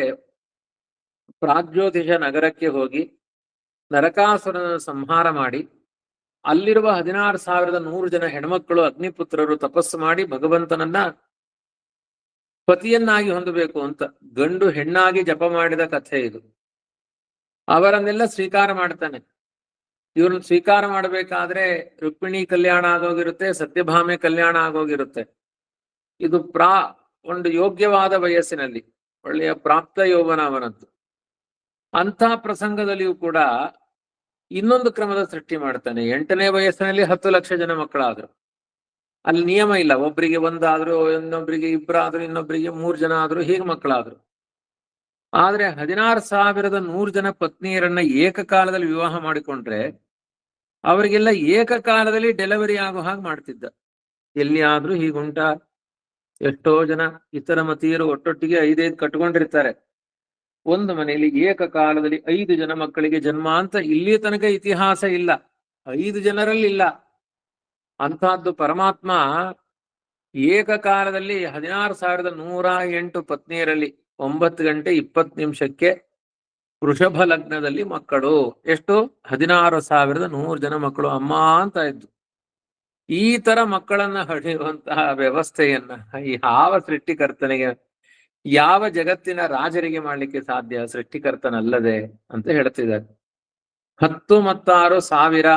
ಪ್ರಾಗ್ಜ್ಯೋತಿಷ ನಗರಕ್ಕೆ ಹೋಗಿ ನರಕಾಸುರನ ಸಂಹಾರ ಮಾಡಿ ಅಲ್ಲಿರುವ 16,100 ಜನ ಹೆಣ್ಮಕ್ಕಳು ಅಗ್ನಿಪುತ್ರರು ತಪಸ್ಸು ಮಾಡಿ ಭಗವಂತನನ್ನ ಪತಿಯನ್ನಾಗಿ ಹೊಂದಬೇಕು ಅಂತ ಗಂಡು ಹೆಣ್ಣಾಗಿ ಜಪ ಮಾಡಿದ ಕಥೆ ಇದು. ಅವರನ್ನೆಲ್ಲ ಸ್ವೀಕಾರ ಮಾಡ್ತಾನೆ. ಇವ್ರನ್ನ ಸ್ವೀಕಾರ ಮಾಡಬೇಕಾದ್ರೆ ರುಕ್ಮಿಣಿ ಕಲ್ಯಾಣ ಆಗೋಗಿರುತ್ತೆ, ಸತ್ಯಭಾಮೆ ಕಲ್ಯಾಣ ಆಗೋಗಿರುತ್ತೆ. ಇದು ಒಂದು ಯೋಗ್ಯವಾದ ವಯಸ್ಸಿನಲ್ಲಿ ಒಳ್ಳೆಯ ಪ್ರಾಪ್ತ ಯೌವನ ಅವನದ್ದು. ಅಂಥ ಪ್ರಸಂಗದಲ್ಲಿಯೂ ಕೂಡ ಇನ್ನೊಂದು ಕ್ರಮದ ಸೃಷ್ಟಿ ಮಾಡ್ತಾನೆ. 8ನೇ ವಯಸ್ಸಿನಲ್ಲಿ 10 ಲಕ್ಷ ಜನ ಮಕ್ಕಳಾದ್ರು. ಅಲ್ಲಿ ನಿಯಮ ಇಲ್ಲ, ಒಬ್ಬರಿಗೆ ಒಂದಾದ್ರು, ಇನ್ನೊಬ್ಬರಿಗೆ ಇಬ್ಬರಾದ್ರು, ಇನ್ನೊಬ್ಬರಿಗೆ 3 ಜನ ಆದ್ರು, ಹೀಗೆ ಮಕ್ಕಳಾದ್ರು. ಆದ್ರೆ 16,100 ಜನ ಪತ್ನಿಯರನ್ನ ಏಕಕಾಲದಲ್ಲಿ ವಿವಾಹ ಮಾಡಿಕೊಂಡ್ರೆ ಅವರಿಗೆಲ್ಲ ಏಕಕಾಲದಲ್ಲಿ ಡೆಲಿವರಿ ಆಗೋ ಹಾಗೆ ಮಾಡ್ತಿದ್ದ. ಎಲ್ಲಿ ಆದ್ರೂ ಹೀಗುಂಟ. ಎಷ್ಟೋ ಜನ ಇತರ ಮತೀಯರು ಒಟ್ಟೊಟ್ಟಿಗೆ 5 ಕಟ್ಕೊಂಡಿರ್ತಾರೆ. ಒಂದು ಮನೆಯಲ್ಲಿ ಏಕಕಾಲದಲ್ಲಿ 5 ಜನ ಮಕ್ಕಳಿಗೆ ಜನ್ಮ ಅಂತ ಇಲ್ಲಿ ತನಕ ಇತಿಹಾಸ ಇಲ್ಲ, 5 ಜನರಲ್ಲಿ ಇಲ್ಲ. ಅಂತಹದ್ದು ಪರಮಾತ್ಮ ಏಕಕಾಲದಲ್ಲಿ 16,108 ಪತ್ನಿಯರಲ್ಲಿ 9 ಗಂಟೆ 20 ನಿಮಿಷಕ್ಕೆ ವೃಷಭ ಲಗ್ನದಲ್ಲಿ ಮಕ್ಕಳು. ಎಷ್ಟು? 16,100 ಜನ ಮಕ್ಕಳು ಅಮ್ಮ ಅಂತ ಇದ್ದು. ಈ ತರ ಮಕ್ಕಳನ್ನ ಹಡೆಯುವಂತಹ ವ್ಯವಸ್ಥೆಯನ್ನ ಯಾವ ಸೃಷ್ಟಿಕರ್ತನಿಗೆ, ಯಾವ ಜಗತ್ತಿನ ರಾಜರಿಗೆ ಮಾಡ್ಲಿಕ್ಕೆ ಸಾಧ್ಯ ಸೃಷ್ಟಿಕರ್ತನಲ್ಲದೆ ಅಂತ ಹೇಳ್ತಿದ್ದಾರೆ. 10 ಮತ್ತು 6 ಸಾವಿರ,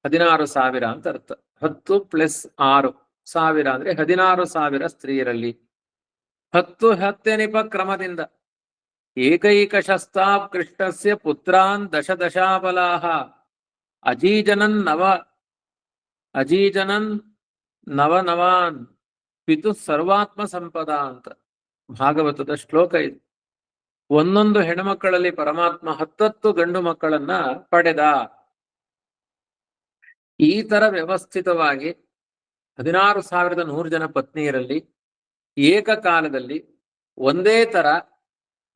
16,000 ಅಂತ ಅರ್ಥ. 10 + 6 ಸಾವಿರ ಅಂದ್ರೆ 16,000 ಸ್ತ್ರೀಯರಲ್ಲಿ 10 ಹತ್ತೆನಿಪ ಕ್ರಮದಿಂದ ಏಕೈಕ ಶಸ್ತಾ ಕೃಷ್ಣಸ್ಯ ಪುತ್ರಾನ್ ದಶಾಬಲಾಹ ಅಜೀಜನನ್ ನವನವಾನ್ ಪಿತು ಸರ್ವಾತ್ಮ ಸಂಪದ ಅಂತ ಭಾಗವತದ ಶ್ಲೋಕ ಇದು. ಒಂದೊಂದು ಹೆಣ್ಮಕ್ಕಳಲ್ಲಿ ಪರಮಾತ್ಮ 10 ಗಂಡು ಮಕ್ಕಳನ್ನ ಪಡೆದ. ಈ ತರ ವ್ಯವಸ್ಥಿತವಾಗಿ 16,100 ಜನ ಪತ್ನಿಯರಲ್ಲಿ ಏಕಕಾಲದಲ್ಲಿ ಒಂದೇ ತರ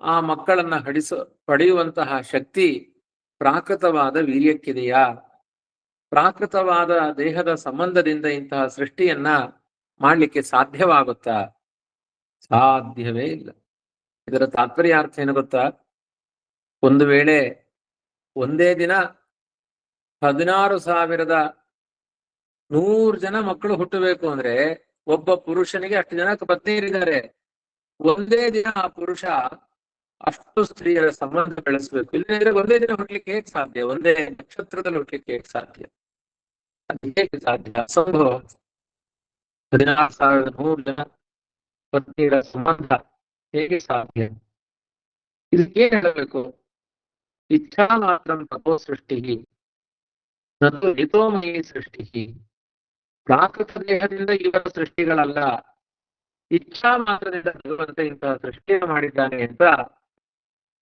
ಆ ಮಕ್ಕಳನ್ನ ಪಡೆಯುವಂತಹ ಶಕ್ತಿ ಪ್ರಾಕೃತವಾದ ವೀರ್ಯಕ್ಕಿದೆಯಾ? ಪ್ರಾಕೃತವಾದ ದೇಹದ ಸಂಬಂಧದಿಂದ ಇಂತಹ ಸೃಷ್ಟಿಯನ್ನ ಮಾಡ್ಲಿಕ್ಕೆ ಸಾಧ್ಯವಾಗುತ್ತಾ? ಸಾಧ್ಯವೇ ಇಲ್ಲ. ಇದರ ತಾತ್ಪರ್ಯಾರ್ಥ ಏನು ಗೊತ್ತಾ? ಒಂದು ವೇಳೆ ಒಂದೇ ದಿನ 16,100 ಜನ ಮಕ್ಕಳು ಹುಟ್ಟಬೇಕು ಅಂದ್ರೆ ಒಬ್ಬ ಪುರುಷನಿಗೆ ಅಷ್ಟು ಜನ ಪತ್ನಿಯರಿದ್ದಾರೆ. ಒಂದೇ ದಿನ ಆ ಪುರುಷ ಅಷ್ಟು ಸ್ತ್ರೀಯರ ಸಂಬಂಧ ಬೆಳೆಸಬೇಕು. ಇಲ್ಲದ್ರೆ ಒಂದೇ ದಿನ ಹುಟ್ಟಲಿಕ್ಕೆ ಹೇಗೆ ಸಾಧ್ಯ? ಒಂದೇ ನಕ್ಷತ್ರದಲ್ಲಿ ಹುಟ್ಟಲಿಕ್ಕೆ ಹೇಗೆ ಸಾಧ್ಯ? ಅದು ಹೇಗೆ ಸಾಧ್ಯ? ಅಸಂಭವ. 16,100 ಜನ ಪತ್ನಿಯರ ಸಂಬಂಧ ಹೇಗೆ ಸಾಧ್ಯ? ಇದಕ್ಕೆ ಹೇಳಬೇಕು, ಇಚ್ಛಾ ಮಾತ್ರ ತಪೋ ಸೃಷ್ಟಿ ನದು ಹಿತೋಮಯಿ ಸೃಷ್ಟಿ. ಪ್ರಾಕೃತ ದೇಹದಿಂದ ಇವರ ಸೃಷ್ಟಿಗಳಲ್ಲ, ಇಚ್ಛಾ ಮಾತ್ರದಿಂದ ಭಗವಂತ ಇಂತಹ ಸೃಷ್ಟಿಯನ್ನು ಮಾಡಿದ್ದಾನೆ ಅಂತ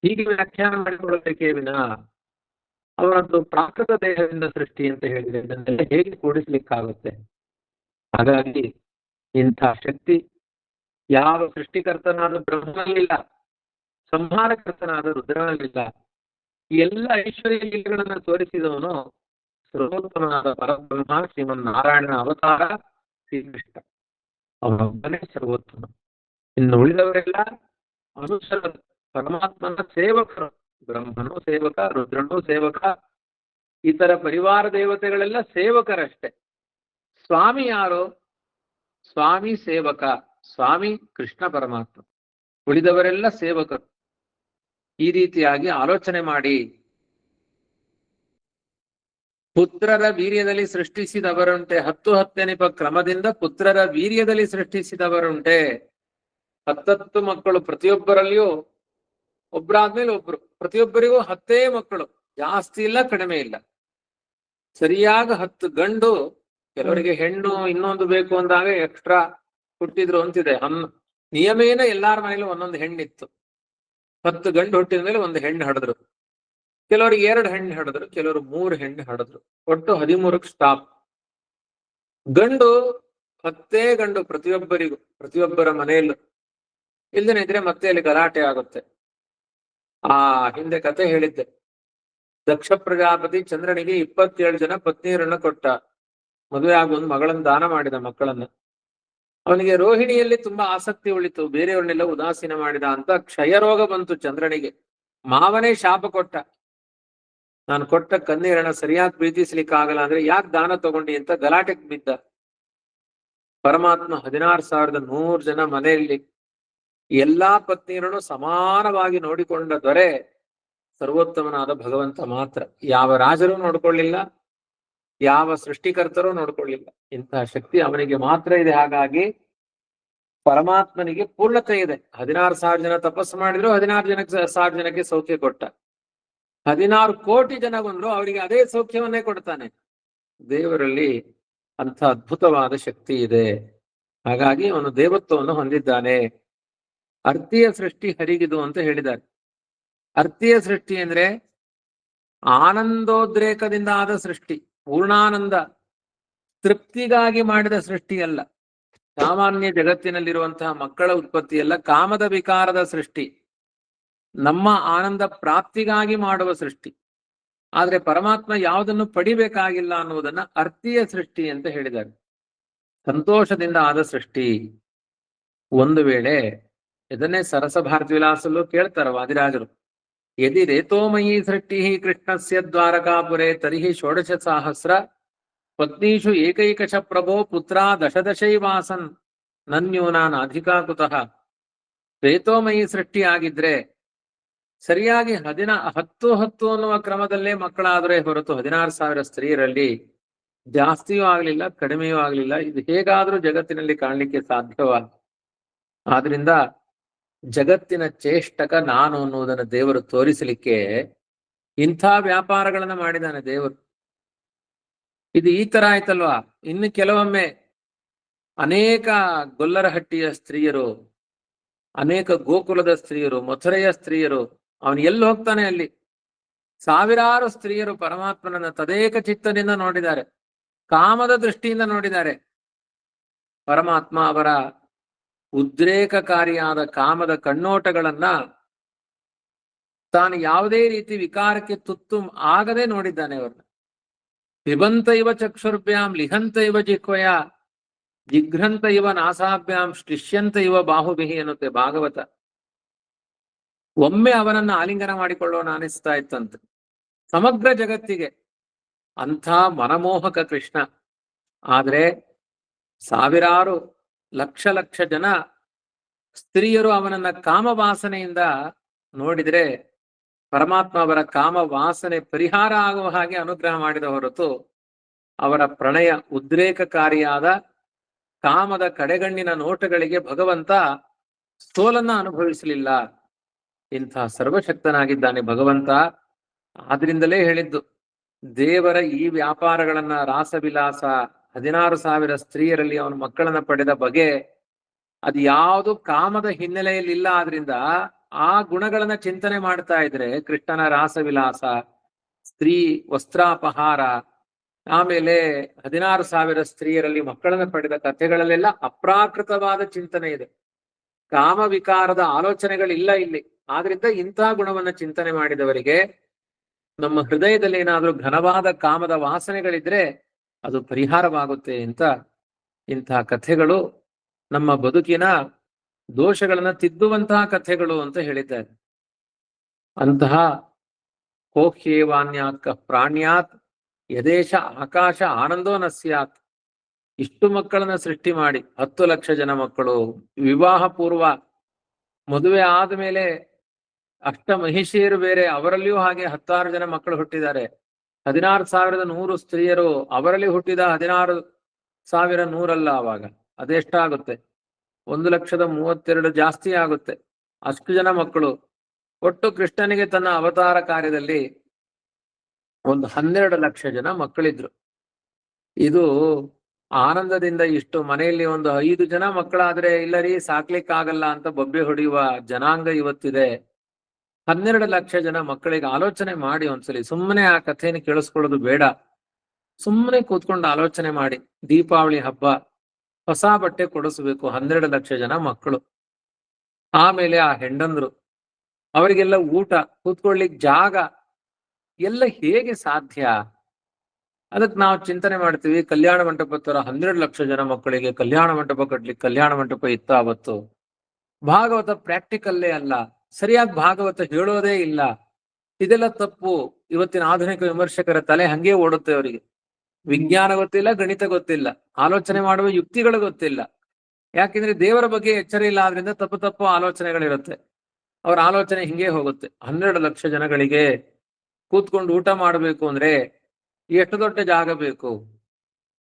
ಹೀಗೆ ವ್ಯಾಖ್ಯಾನ ಮಾಡಿಕೊಳ್ಳಬೇಕೇ ವಿನ ಅವನದ್ದು ಪ್ರಾಕೃತ ದೇಹದಿಂದ ಸೃಷ್ಟಿ ಅಂತ ಹೇಳಿದ್ರೆ ಇದನ್ನೆಲ್ಲ ಹೇಗೆ ಕೂಡಿಸ್ಲಿಕ್ಕಾಗುತ್ತೆ? ಹಾಗಾಗಿ ಇಂಥ ಶಕ್ತಿ ಯಾವ ಸೃಷ್ಟಿಕರ್ತನಾದ ಬ್ರಹ್ಮನಲ್ಲಿಲ್ಲ, ಸಂಹಾರಕರ್ತನಾದ ರುದ್ರನಲ್ಲಿಲ್ಲ. ಎಲ್ಲ ಐಶ್ವರ್ಯ ಲೀಲೆಗಳನ್ನು ತೋರಿಸಿದವನು ಸರ್ವೋತ್ತಮನಾದ ಪರಬ್ರಹ್ಮ ಶ್ರೀಮನ್ನಾರಾಯಣನ ಅವತಾರ ಶ್ರೀಕೃಷ್ಣ. ಅವನೊಬ್ಬನೇ ಸರ್ವೋತ್ತಮ. ಇನ್ನು ಉಳಿದವರೆಲ್ಲ ಅನುಸರ ಪರಮಾತ್ಮನ ಸೇವಕರು. ಬ್ರಹ್ಮನು ಸೇವಕ, ರುದ್ರನು ಸೇವಕ, ಇತರ ಪರಿವಾರ ದೇವತೆಗಳೆಲ್ಲ ಸೇವಕರಷ್ಟೇ. ಸ್ವಾಮಿ ಯಾರು? ಸ್ವಾಮಿ ಸೇವಕ. ಸ್ವಾಮಿ ಕೃಷ್ಣ ಪರಮಾತ್ಮ, ಉಳಿದವರೆಲ್ಲ ಸೇವಕರು. ಈ ರೀತಿಯಾಗಿ ಆಲೋಚನೆ ಮಾಡಿ ಪುತ್ರರ ವೀರ್ಯದಲ್ಲಿ ಸೃಷ್ಟಿಸಿದವರುಂಟೆ. 10 ಹತ್ತೆನಿಪ ಕ್ರಮದಿಂದ ಪುತ್ರರ ವೀರ್ಯದಲ್ಲಿ ಸೃಷ್ಟಿಸಿದವರುಂಟೆ. 10 ಮಕ್ಕಳು ಪ್ರತಿಯೊಬ್ಬರಲ್ಲಿಯೂ, ಒಬ್ಬರಾದ್ಮೇಲೆ ಒಬ್ರು, ಪ್ರತಿಯೊಬ್ಬರಿಗೂ 10 ಮಕ್ಕಳು. ಜಾಸ್ತಿ ಇಲ್ಲ, ಕಡಿಮೆ ಇಲ್ಲ, ಸರಿಯಾಗಿ 10 ಗಂಡು. ಕೆಲವರಿಗೆ ಹೆಣ್ಣು ಇನ್ನೊಂದು ಬೇಕು ಅಂದಾಗ ಎಕ್ಸ್ಟ್ರಾ ಹುಟ್ಟಿದ್ರು ಅಂತಿದೆ. ನಿಯಮೇನ ಎಲ್ಲಾರ ಮನೇಲಿ ಒಂದೊಂದು ಹೆಣ್ಣಿತ್ತು. 10 ಗಂಡು ಹುಟ್ಟಿದ ಮೇಲೆ ಒಂದು ಹೆಣ್ಣು ಹಡಿದ್ರು. ಕೆಲವರಿಗೆ 2 ಹೆಣ್ಣು ಹಡಿದ್ರು, ಕೆಲವರು 3 ಹೆಣ್ಣು ಹಡಿದ್ರು. ಒಟ್ಟು 13ಕ್ಕೆ ಸ್ಟಾಪ್. ಗಂಡು 10 ಗಂಡು ಪ್ರತಿಯೊಬ್ಬರಿಗೂ, ಪ್ರತಿಯೊಬ್ಬರ ಮನೆಯಲ್ಲೂ. ಇಲ್ದೇನೆ ಇದ್ರೆ ಮತ್ತೆ ಅಲ್ಲಿ ಗಲಾಟೆ ಆಗುತ್ತೆ. ಹಿಂದೆ ಕತೆ ಹೇಳಿದ್ದೆ. ದಕ್ಷ ಪ್ರಜಾಪತಿ ಚಂದ್ರನಿಗೆ 27 ಜನ ಪತ್ನಿಯರನ್ನ ಕೊಟ್ಟ. ಮದುವೆ ಆಗ ಒಂದು ಮಗಳನ್ನ ದಾನ ಮಾಡಿದ, ಮಕ್ಕಳನ್ನ. ಅವನಿಗೆ ರೋಹಿಣಿಯಲ್ಲಿ ತುಂಬಾ ಆಸಕ್ತಿ ಉಳಿತು, ಬೇರೆಯವ್ರನ್ನೆಲ್ಲ ಉದಾಸೀನ ಮಾಡಿದ ಅಂತ ಕ್ಷಯರೋಗ ಬಂತು ಚಂದ್ರನಿಗೆ. ಮಾವನೇ ಶಾಪ ಕೊಟ್ಟ, ನಾನು ಕೊಟ್ಟ ಕಣ್ಣೀರನ್ನ ಸರಿಯಾಗಿ ಪ್ರೀತಿಸ್ಲಿಕ್ಕಾಗಲ್ಲ ಅಂದ್ರೆ ಯಾಕೆ ದಾನ ತಗೊಂಡಿ ಅಂತ ಗಲಾಟೆಗೆ ಬಿದ್ದ. ಪರಮಾತ್ಮ 16,100 ಜನ ಮನೆಯಲ್ಲಿ ಎಲ್ಲಾ ಪತ್ನಿಯರನ್ನು ಸಮಾನವಾಗಿ ನೋಡಿಕೊಂಡ ದೊರೆ ಸರ್ವೋತ್ತಮನಾದ ಭಗವಂತ ಮಾತ್ರ. ಯಾವ ರಾಜರು ನೋಡ್ಕೊಳ್ಳಿಲ್ಲ, ಯಾವ ಸೃಷ್ಟಿಕರ್ತರೂ ನೋಡ್ಕೊಳ್ಳಿಲ್ಲ. ಇಂತಹ ಶಕ್ತಿ ಅವನಿಗೆ ಮಾತ್ರ ಇದೆ. ಹಾಗಾಗಿ ಪರಮಾತ್ಮನಿಗೆ ಪೂರ್ಣತೆ ಇದೆ. 16,000 ಜನ ತಪಸ್ಸು ಮಾಡಿದ್ರು, 16,000 ಜನಕ್ಕೆ ಸೌಖ್ಯ ಕೊಟ್ಟ. 16 ಕೋಟಿ ಜನ ಬಂದ್ರು, ಅವರಿಗೆ ಅದೇ ಸೌಖ್ಯವನ್ನೇ ಕೊಡ್ತಾನೆ. ದೇವರಲ್ಲಿ ಅಂಥ ಅದ್ಭುತವಾದ ಶಕ್ತಿ ಇದೆ. ಹಾಗಾಗಿ ಅವನು ದೇವತ್ವವನ್ನು ಹೊಂದಿದ್ದಾನೆ. ಅರ್ಥಿಯ ಸೃಷ್ಟಿ ಹರಿಗಿದು ಅಂತ ಹೇಳಿದ್ದಾರೆ. ಅರ್ಥಿಯ ಸೃಷ್ಟಿ ಅಂದ್ರೆ ಆನಂದೋದ್ರೇಕದಿಂದ ಆದ ಸೃಷ್ಟಿ, ಪೂರ್ಣಾನಂದ ತೃಪ್ತಿಗಾಗಿ ಮಾಡಿದ ಸೃಷ್ಟಿ ಅಲ್ಲ. ಸಾಮಾನ್ಯ ಜಗತ್ತಿನಲ್ಲಿರುವಂತಹ ಮಕ್ಕಳ ಉತ್ಪತ್ತಿ ಎಲ್ಲ ಕಾಮದ ವಿಕಾರದ ಸೃಷ್ಟಿ, ನಮ್ಮ ಆನಂದ ಪ್ರಾಪ್ತಿಗಾಗಿ ಮಾಡುವ ಸೃಷ್ಟಿ. ಆದ್ರೆ ಪರಮಾತ್ಮ ಯಾವುದನ್ನು ಪಡಿಬೇಕಾಗಿಲ್ಲ ಅನ್ನುವುದನ್ನ ಅರ್ಥಿಯ ಸೃಷ್ಟಿ ಅಂತ ಹೇಳಿದ್ದಾರೆ. ಸಂತೋಷದಿಂದ ಆದ ಸೃಷ್ಟಿ. ಒಂದು ವೇಳೆ ಇದನ್ನೇ ಸರಸ ಭಾರತಿ ವಿಲಾಸಲ್ಲೂ ಕೇಳ್ತಾರ ವಾದಿರಾಜರು. ಯದಿ ರೇತೋಮಯೀ ಸೃಷ್ಟಿ ಕೃಷ್ಣಸ್ಯ ದ್ವಾರಕಾಪುರೆ ತರ್ಹಿ 16,000 ಪತ್ನೀಷು ಏಕೈಕಶ ಪ್ರಭೋ ಪುತ್ರ ದಶದಶೈವಾಸನ್ ನನ್ಯೂನಾನ್ ಅಧಿಕಾ ಕುತಃ. ರೇತೋಮಯಿ ಸೃಷ್ಟಿ ಆಗಿದ್ರೆ ಸರಿಯಾಗಿ 10 ಅನ್ನುವ ಕ್ರಮದಲ್ಲೇ ಮಕ್ಕಳಾದ್ರೆ ಹೊರತು 16,000 ಸ್ತ್ರೀಯರಲ್ಲಿ ಜಾಸ್ತಿಯೂ ಆಗ್ಲಿಲ್ಲ, ಕಡಿಮೆಯೂ ಆಗ್ಲಿಲ್ಲ. ಇದು ಹೇಗಾದ್ರೂ ಜಗತ್ತಿನಲ್ಲಿ ಕಾಣಲಿಕ್ಕೆ ಸಾಧ್ಯವ? ಆದ್ರಿಂದ ಜಗತ್ತಿನ ಚೇಷ್ಟಕ ನಾನು ಅನ್ನುವುದನ್ನು ದೇವರು ತೋರಿಸಲಿಕ್ಕೆ ಇಂಥ ವ್ಯಾಪಾರಗಳನ್ನ ಮಾಡಿದಾನೆ ದೇವರು. ಇದು ಈ ತರ ಆಯ್ತಲ್ವಾ? ಇನ್ನು ಕೆಲವೊಮ್ಮೆ ಅನೇಕ ಗೊಲ್ಲರಹಟ್ಟಿಯ ಸ್ತ್ರೀಯರು, ಅನೇಕ ಗೋಕುಲದ ಸ್ತ್ರೀಯರು, ಮಥುರೆಯ ಸ್ತ್ರೀಯರು, ಅವನು ಎಲ್ಲಿ ಹೋಗ್ತಾನೆ ಅಲ್ಲಿ ಸಾವಿರಾರು ಸ್ತ್ರೀಯರು ಪರಮಾತ್ಮನನ್ನ ತದೇಕ ಚಿತ್ತದಿಂದ ನೋಡಿದ್ದಾರೆ, ಕಾಮದ ದೃಷ್ಟಿಯಿಂದ ನೋಡಿದ್ದಾರೆ. ಪರಮಾತ್ಮ ಅವರ ಉದ್ರೇಕಕಾರಿಯಾದ ಕಾಮದ ಕಣ್ಣೋಟಗಳನ್ನ ತಾನು ಯಾವುದೇ ರೀತಿ ವಿಕಾರಕ್ಕೆ ತುತ್ತು ಆಗದೆ ನೋಡಿದ್ದಾನೆ. ಅವ್ರನ್ನ ಪಿಬಂತ ಇವ ಚಕ್ಷುರ್ಭ್ಯಾಂ ಲಿಹಂತ ಇವ ಜಿಹ್ವಯ ಜಿಘ್ರಂತ ಇವ ನಾಸಾಭ್ಯಾಂ ಶ್ಲಿಷ್ಯಂತ ಇವ ಬಾಹುಬಿಹಿ ಅನ್ನುತ್ತೆ ಭಾಗವತ. ಒಮ್ಮೆ ಅವನನ್ನ ಆಲಿಂಗನ ಮಾಡಿಕೊಳ್ಳೋಣ ಅನಿಸ್ತಾ ಇತ್ತಂತೆ ಸಮಗ್ರ ಜಗತ್ತಿಗೆ. ಅಂಥ ಮನಮೋಹಕ ಕೃಷ್ಣ. ಆದ್ರೆ ಸಾವಿರಾರು ಲಕ್ಷ ಲಕ್ಷ ಜನ ಸ್ತ್ರೀಯರು ಅವನನ್ನ ಕಾಮವಾಸನೆಯಿಂದ ನೋಡಿದ್ರೆ ಪರಮಾತ್ಮ ಅವರ ಕಾಮ ವಾಸನೆ ಪರಿಹಾರ ಆಗುವ ಹಾಗೆ ಅನುಗ್ರಹ ಮಾಡಿದ ಹೊರತು ಅವರ ಪ್ರಣಯ ಉದ್ರೇಕಕಾರಿಯಾದ ಕಾಮದ ಕಡೆಗಣ್ಣಿನ ನೋಟಗಳಿಗೆ ಭಗವಂತ ಸೋಲನ್ನ ಅನುಭವಿಸಲಿಲ್ಲ. ಇಂಥ ಸರ್ವಶಕ್ತನಾಗಿದ್ದಾನೆ ಭಗವಂತ. ಆದ್ರಿಂದಲೇ ಹೇಳಿದ್ದು ದೇವರ ಈ ವ್ಯಾಪಾರಗಳನ್ನ, ರಾಸವಿಲಾಸ, 16,000 ಸ್ತ್ರೀಯರಲ್ಲಿ ಅವನು ಮಕ್ಕಳನ್ನ ಪಡೆದ ಬಗೆ ಅದು ಯಾವುದು ಕಾಮದ ಹಿನ್ನೆಲೆಯಲ್ಲಿ ಇಲ್ಲ. ಆದ್ರಿಂದ ಆ ಗುಣಗಳನ್ನ ಚಿಂತನೆ ಮಾಡ್ತಾ ಇದ್ರೆ ಕೃಷ್ಣನ ರಾಸವಿಲಾಸ, ಸ್ತ್ರೀ ವಸ್ತ್ರಾಪಹಾರ, ಆಮೇಲೆ 16,000 ಸ್ತ್ರೀಯರಲ್ಲಿ ಮಕ್ಕಳನ್ನ ಪಡೆದ ಕಥೆಗಳಲ್ಲೆಲ್ಲ ಅಪ್ರಾಕೃತವಾದ ಚಿಂತನೆ ಇದೆ. ಕಾಮ ವಿಕಾರದ ಆಲೋಚನೆಗಳಿಲ್ಲ ಇಲ್ಲಿ. ಆದ್ರಿಂದ ಇಂಥ ಗುಣವನ್ನ ಚಿಂತನೆ ಮಾಡಿದವರಿಗೆ ನಮ್ಮ ಹೃದಯದಲ್ಲಿ ಏನಾದ್ರೂ ಘನವಾದ ಕಾಮದ ವಾಸನೆಗಳಿದ್ರೆ ಅದು ಪರಿಹಾರವಾಗುತ್ತೆ ಅಂತ ಇಂತಹ ಕಥೆಗಳು ನಮ್ಮ ಬದುಕಿನ ದೋಷಗಳನ್ನ ತಿದ್ದುವಂತಹ ಕಥೆಗಳು ಅಂತ ಹೇಳಿದ್ದಾರೆ. ಅಂತಹ ಕೋಹ್ಯೇವಾನ್ಯಾತ್ ಪ್ರಾಣ್ಯಾತ್ ಯದೇಶ ಆಕಾಶ ಆನಂದೋ ನ ಸ್ಯಾತ್. ಇಷ್ಟು ಮಕ್ಕಳನ್ನ ಸೃಷ್ಟಿ ಮಾಡಿ 10 ಲಕ್ಷ ಜನ ಮಕ್ಕಳು, ವಿವಾಹ ಪೂರ್ವ ಮದುವೆ ಆದ್ಮೇಲೆ ಅಷ್ಟ ಮಹಿಷಿಯರು ಬೇರೆ, ಅವರಲ್ಲಿಯೂ ಹಾಗೆ 16 ಜನ ಮಕ್ಕಳು ಹುಟ್ಟಿದ್ದಾರೆ. 16,100 ಸ್ತ್ರೀಯರು, ಅವರಲ್ಲಿ ಹುಟ್ಟಿದ 16,100 ಅಲ್ಲ, ಅವಾಗ ಅದೆಷ್ಟಾಗುತ್ತೆ? 1,32,000 ಜಾಸ್ತಿ ಆಗುತ್ತೆ. ಅಷ್ಟು ಜನ ಮಕ್ಕಳು. ಒಟ್ಟು ಕೃಷ್ಣನಿಗೆ ತನ್ನ ಅವತಾರ ಕಾರ್ಯದಲ್ಲಿ ಒಂದು 12 ಲಕ್ಷ ಜನ ಮಕ್ಕಳಿದ್ರು. ಇದು ಆನಂದದಿಂದ ಇಷ್ಟು ಮನೆಯಲ್ಲಿ ಒಂದು 5 ಜನ ಮಕ್ಕಳಾದ್ರೆ ಇಲ್ಲರಿ ಸಾಕ್ಲಿಕ್ಕಾಗಲ್ಲ ಅಂತ ಬೊಬ್ಬೆ ಹೊಡೆಯುವ ಜನಾಂಗ ಇವತ್ತಿದೆ. 12 ಲಕ್ಷ ಜನ ಮಕ್ಕಳಿಗೆ ಆಲೋಚನೆ ಮಾಡಿ ಒಂದ್ಸಲಿ. ಸುಮ್ಮನೆ ಆ ಕಥೆಯನ್ನು ಕೇಳಿಸ್ಕೊಳ್ಳೋದು ಬೇಡ, ಸುಮ್ಮನೆ ಕೂತ್ಕೊಂಡು ಆಲೋಚನೆ ಮಾಡಿ. ದೀಪಾವಳಿ ಹಬ್ಬ ಹೊಸ ಬಟ್ಟೆ ಕೊಡಿಸ್ಬೇಕು, 12 ಲಕ್ಷ ಜನ ಮಕ್ಕಳು. ಆಮೇಲೆ ಆ ಹೆಂಡಂದ್ರು, ಅವರಿಗೆಲ್ಲ ಊಟ, ಕೂತ್ಕೊಳ್ಳಿಕ್ ಜಾಗ ಎಲ್ಲ ಹೇಗೆ ಸಾಧ್ಯ? ಅದಕ್ಕೆ ನಾವು ಚಿಂತನೆ ಮಾಡ್ತೀವಿ, ಕಲ್ಯಾಣ ಮಂಟಪ ತರ 12 ಲಕ್ಷ ಜನ ಮಕ್ಕಳಿಗೆ ಕಲ್ಯಾಣ ಮಂಟಪ ಕಟ್ಲಿಕ್ಕೆ ಕಲ್ಯಾಣ ಮಂಟಪ ಇತ್ತ ಅವತ್ತು. ಭಾಗವತ ಪ್ರಾಕ್ಟಿಕಲ್ಲೇ ಅಲ್ಲ, ಸರಿಯಾಗಿ ಭಾಗವತ ಹೇಳೋದೇ ಇಲ್ಲ. ಇದೆಲ್ಲ ತಪ್ಪು. ಇವತ್ತಿನ ಆಧುನಿಕ ವಿಮರ್ಶಕರ ತಲೆ ಹಂಗೆ ಓಡುತ್ತೆ. ಅವರಿಗೆ ವಿಜ್ಞಾನ ಗೊತ್ತಿಲ್ಲ, ಗಣಿತ ಗೊತ್ತಿಲ್ಲ, ಆಲೋಚನೆ ಮಾಡುವ ಯುಕ್ತಿಗಳು ಗೊತ್ತಿಲ್ಲ. ಯಾಕೆಂದ್ರೆ ದೇವರ ಬಗ್ಗೆ ಎಚ್ಚರ ಇಲ್ಲ, ಆದ್ರಿಂದ ತಪ್ಪು ತಪ್ಪು ಆಲೋಚನೆಗಳಿರುತ್ತೆ. ಅವರ ಆಲೋಚನೆ ಹಿಂಗೆ ಹೋಗುತ್ತೆ. 12 ಲಕ್ಷ ಜನಗಳಿಗೆ ಕೂತ್ಕೊಂಡು ಊಟ ಮಾಡಬೇಕು ಅಂದ್ರೆ ಎಷ್ಟು ದೊಡ್ಡ ಜಾಗ ಬೇಕು?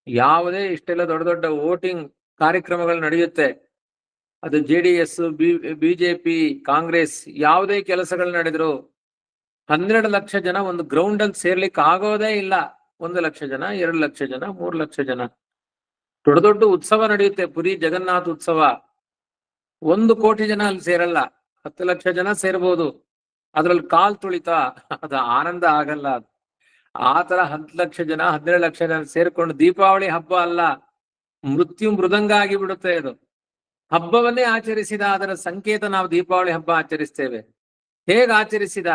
ಯಾವುದೇ ಇಷ್ಟೆಲ್ಲ ದೊಡ್ಡ ದೊಡ್ಡ ವೋಟಿಂಗ್ ಕಾರ್ಯಕ್ರಮಗಳು ನಡೆಯುತ್ತೆ. ಅದು JDS, ಬಿಜೆಪಿ, ಕಾಂಗ್ರೆಸ್, ಯಾವುದೇ ಕೆಲಸಗಳು ನಡೆದ್ರು 12 ಲಕ್ಷ ಜನ ಒಂದು ಗ್ರೌಂಡ್ ಅಲ್ಲಿ ಸೇರ್ಲಿಕ್ಕೆ ಆಗೋದೇ ಇಲ್ಲ. 1 ಲಕ್ಷ ಜನ, 2 ಲಕ್ಷ ಜನ, 3 ಲಕ್ಷ ಜನ. ದೊಡ್ಡ ದೊಡ್ಡ ಉತ್ಸವ ನಡೆಯುತ್ತೆ. ಪುರಿ ಜಗನ್ನಾಥ ಉತ್ಸವ, 1 ಕೋಟಿ ಜನ ಅಲ್ಲಿ ಸೇರಲ್ಲ, 10 ಲಕ್ಷ ಜನ ಸೇರ್ಬೋದು. ಅದ್ರಲ್ಲಿ ಕಾಲ್ ತುಳಿತ, ಅದು ಆನಂದ ಆಗಲ್ಲ. ಆ ತರ 10 ಲಕ್ಷ ಜನ, 12 ಲಕ್ಷ ಜನ ಸೇರ್ಕೊಂಡು ದೀಪಾವಳಿ ಹಬ್ಬ ಅಲ್ಲ, ಮೃತ್ಯು ಮೃದಂಗ ಆಗಿಬಿಡುತ್ತೆ. ಇದು ಹಬ್ಬವನ್ನೇ ಆಚರಿಸಿದ ಅದರ ಸಂಕೇತ ನಾವು ದೀಪಾವಳಿ ಹಬ್ಬ ಆಚರಿಸ್ತೇವೆ. ಹೇಗೆ ಆಚರಿಸಿದ?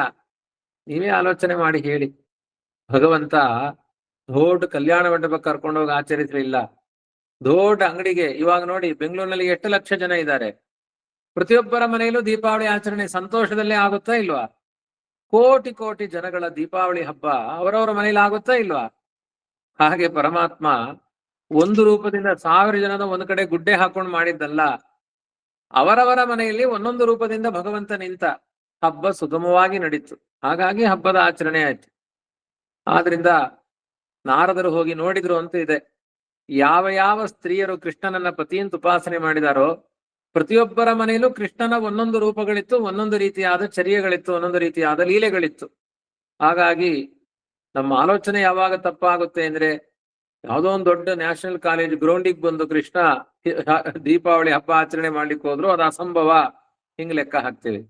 ನೀವೇ ಆಲೋಚನೆ ಮಾಡಿ ಹೇಳಿ. ಭಗವಂತ ದೊಡ್ಡ ಕಲ್ಯಾಣ ಮಂಟಪ ಕರ್ಕೊಂಡೋಗಿ ಆಚರಿಸಲಿಲ್ಲ. ದೊಡ್ಡ ಅಂಗಡಿಗೆ, ಇವಾಗ ನೋಡಿ ಬೆಂಗಳೂರಿನಲ್ಲಿ ಎಷ್ಟು ಲಕ್ಷ ಜನ ಇದ್ದಾರೆ. ಪ್ರತಿಯೊಬ್ಬರ ಮನೆಯಲ್ಲೂ ದೀಪಾವಳಿ ಆಚರಣೆ ಸಂತೋಷದಲ್ಲೇ ಆಗುತ್ತಾ ಇಲ್ವಾ? ಕೋಟಿ ಕೋಟಿ ಜನಗಳ ದೀಪಾವಳಿ ಹಬ್ಬ ಅವರವರ ಮನೇಲಿ ಆಗುತ್ತಾ ಇಲ್ವಾ? ಹಾಗೆ ಪರಮಾತ್ಮ ಒಂದು ರೂಪದಿಂದ 1000 ಜನದ ಒಂದು ಕಡೆ ಗುಡ್ಡೆ ಹಾಕೊಂಡು ಮಾಡಿದ್ದಲ್ಲ, ಅವರವರ ಮನೆಯಲ್ಲಿ ಒಂದೊಂದು ರೂಪದಿಂದ ಭಗವಂತ ನಿಂತ. ಹಬ್ಬ ಸುಗಮವಾಗಿ ನಡೀತು. ಹಾಗಾಗಿ ಹಬ್ಬದ ಆಚರಣೆ ಆಯ್ತು. ಆದ್ರಿಂದ ನಾರದರು ಹೋಗಿ ನೋಡಿದ್ರು ಅಂತ ಇದೆ. ಯಾವ ಯಾವ ಸ್ತ್ರೀಯರು ಕೃಷ್ಣನನ್ನ ಪತಿಯಂತ ಉಪಾಸನೆ ಮಾಡಿದಾರೋ ಪ್ರತಿಯೊಬ್ಬರ ಮನೆಯಲ್ಲೂ ಕೃಷ್ಣನ ಒಂದೊಂದು ರೂಪಗಳಿತ್ತು, ಒಂದೊಂದು ರೀತಿಯಾದ ಚರ್ಯಗಳಿತ್ತು, ಒಂದೊಂದು ರೀತಿಯಾದ ಲೀಲೆಗಳಿತ್ತು. ಹಾಗಾಗಿ ನಮ್ಮ ಆಲೋಚನೆ ಯಾವಾಗ ತಪ್ಪಾಗುತ್ತೆ ಅಂದ್ರೆ, ಯಾವುದೋ ಒಂದು ದೊಡ್ಡ ನ್ಯಾಷನಲ್ ಕಾಲೇಜ್ ಗ್ರೌಂಡಿಗೆ ಬಂದು ಕೃಷ್ಣ ದೀಪಾವಳಿ ಹಬ್ಬ ಆಚರಣೆ ಮಾಡ್ಲಿಕ್ಕೆ ಹೋದ್ರು ಅದು ಅಸಂಭವ, ಹಿಂಗ್ ಲೆಕ್ಕ ಹಾಕ್ತೇವೆ.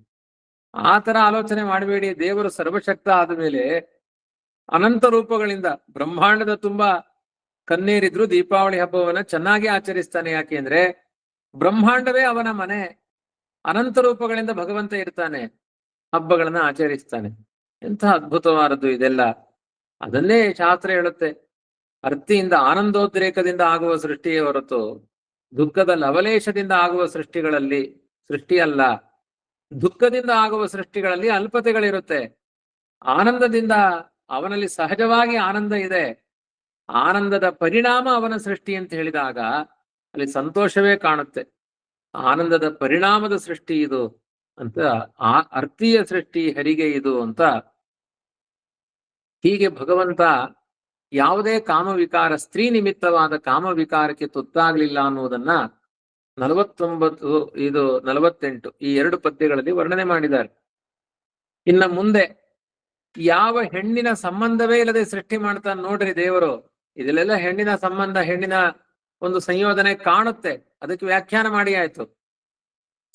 ಆ ತರ ಆಲೋಚನೆ ಮಾಡಬೇಡಿ. ದೇವರು ಸರ್ವಶಕ್ತ ಆದ್ಮೇಲೆ ಅನಂತ ರೂಪಗಳಿಂದ ಬ್ರಹ್ಮಾಂಡದ ತುಂಬಾ ಕನ್ನೇರಿದ್ರು ದೀಪಾವಳಿ ಹಬ್ಬವನ್ನ ಚೆನ್ನಾಗಿ ಆಚರಿಸ್ತಾನೆ. ಯಾಕೆಂದ್ರೆ ಬ್ರಹ್ಮಾಂಡವೇ ಅವನ ಮನೆ. ಅನಂತ ರೂಪಗಳಿಂದ ಭಗವಂತ ಇರ್ತಾನೆ, ಹಬ್ಬಗಳನ್ನ ಆಚರಿಸ್ತಾನೆ. ಎಂಥ ಅದ್ಭುತವಾದದ್ದು ಇದೆಲ್ಲ. ಅದನ್ನೇ ಶಾಸ್ತ್ರ ಹೇಳುತ್ತೆ, ಅರ್ತಿಯಿಂದ ಆನಂದೋದ್ರೇಕದಿಂದ ಆಗುವ ಸೃಷ್ಟಿಯೇ ಹೊರತು ದುಃಖದ ಲವಲೇಶದಿಂದ ಆಗುವ ಸೃಷ್ಟಿ ಅಲ್ಲ. ದುಃಖದಿಂದ ಆಗುವ ಸೃಷ್ಟಿಗಳಲ್ಲಿ ಅಲ್ಪತೆಗಳಿರುತ್ತೆ. ಆನಂದದಿಂದ ಅವನಲ್ಲಿ ಸಹಜವಾಗಿ ಆನಂದ ಇದೆ. ಆನಂದದ ಪರಿಣಾಮ ಅವನ ಸೃಷ್ಟಿ ಅಂತ ಹೇಳಿದಾಗ ಅಲ್ಲಿ ಸಂತೋಷವೇ ಕಾಣುತ್ತೆ. ಆನಂದದ ಪರಿಣಾಮದ ಸೃಷ್ಟಿ ಇದು ಅಂತ, ಆ ಅರ್ಥೀಯ ಸೃಷ್ಟಿ ಹರಿಗೆ ಇದು ಅಂತ. ಹೀಗೆ ಭಗವಂತ ಯಾವುದೇ ಕಾಮವಿಕಾರ, ಸ್ತ್ರೀ ನಿಮಿತ್ತವಾದ ಕಾಮವಿಕಾರಕ್ಕೆ ತುತ್ತಾಗ್ಲಿಲ್ಲ ಅನ್ನುವುದನ್ನ 49, 48 ಈ 2 ಪದ್ಯಗಳಲ್ಲಿ ವರ್ಣನೆ ಮಾಡಿದ್ದಾರೆ. ಇನ್ನ ಮುಂದೆ ಯಾವ ಹೆಣ್ಣಿನ ಸಂಬಂಧವೇ ಇಲ್ಲದೆ ಸೃಷ್ಟಿ ಮಾಡ್ತಾನೆ ನೋಡ್ರಿ ದೇವರು. ಇದೆಲ್ಲ ಹೆಣ್ಣಿನ ಸಂಬಂಧ, ಹೆಣ್ಣಿನ ಒಂದು ಸಂಯೋಜನೆ ಕಾಣುತ್ತೆ. ಅದಕ್ಕೆ ವ್ಯಾಖ್ಯಾನ ಮಾಡಿ ಆಯ್ತು.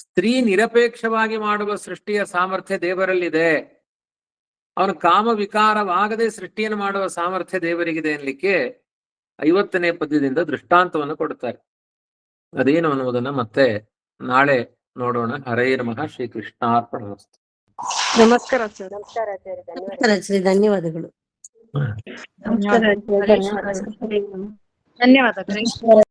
ಸ್ತ್ರೀ ನಿರಪೇಕ್ಷವಾಗಿ ಮಾಡುವ ಸೃಷ್ಟಿಯ ಸಾಮರ್ಥ್ಯ ದೇವರಲ್ಲಿದೆ. ಅವನು ಕಾಮ ವಿಕಾರವಾಗದೆ ಸೃಷ್ಟಿಯನ್ನು ಮಾಡುವ ಸಾಮರ್ಥ್ಯ ದೇವರಿಗಿದೆ ಎನ್ಲಿಕ್ಕೆ 50ನೇ ಪದ್ಯದಿಂದ ದೃಷ್ಟಾಂತವನ್ನು ಕೊಡುತ್ತಾರೆ. ಅದೇನು ಅನ್ನುವುದನ್ನ ಮತ್ತೆ ನಾಳೆ ನೋಡೋಣ. ಹರೇ ನಮಃ. ಶ್ರೀಕೃಷ್ಣಾರ್ಪಣಮಸ್ತು.
ನಮಸ್ಕಾರ ಸರ್.
ನಮಸ್ಕಾರ ಶ್ರೀ, ಧನ್ಯವಾದಗಳು.
ಧನ್ಯವಾದಗಳು.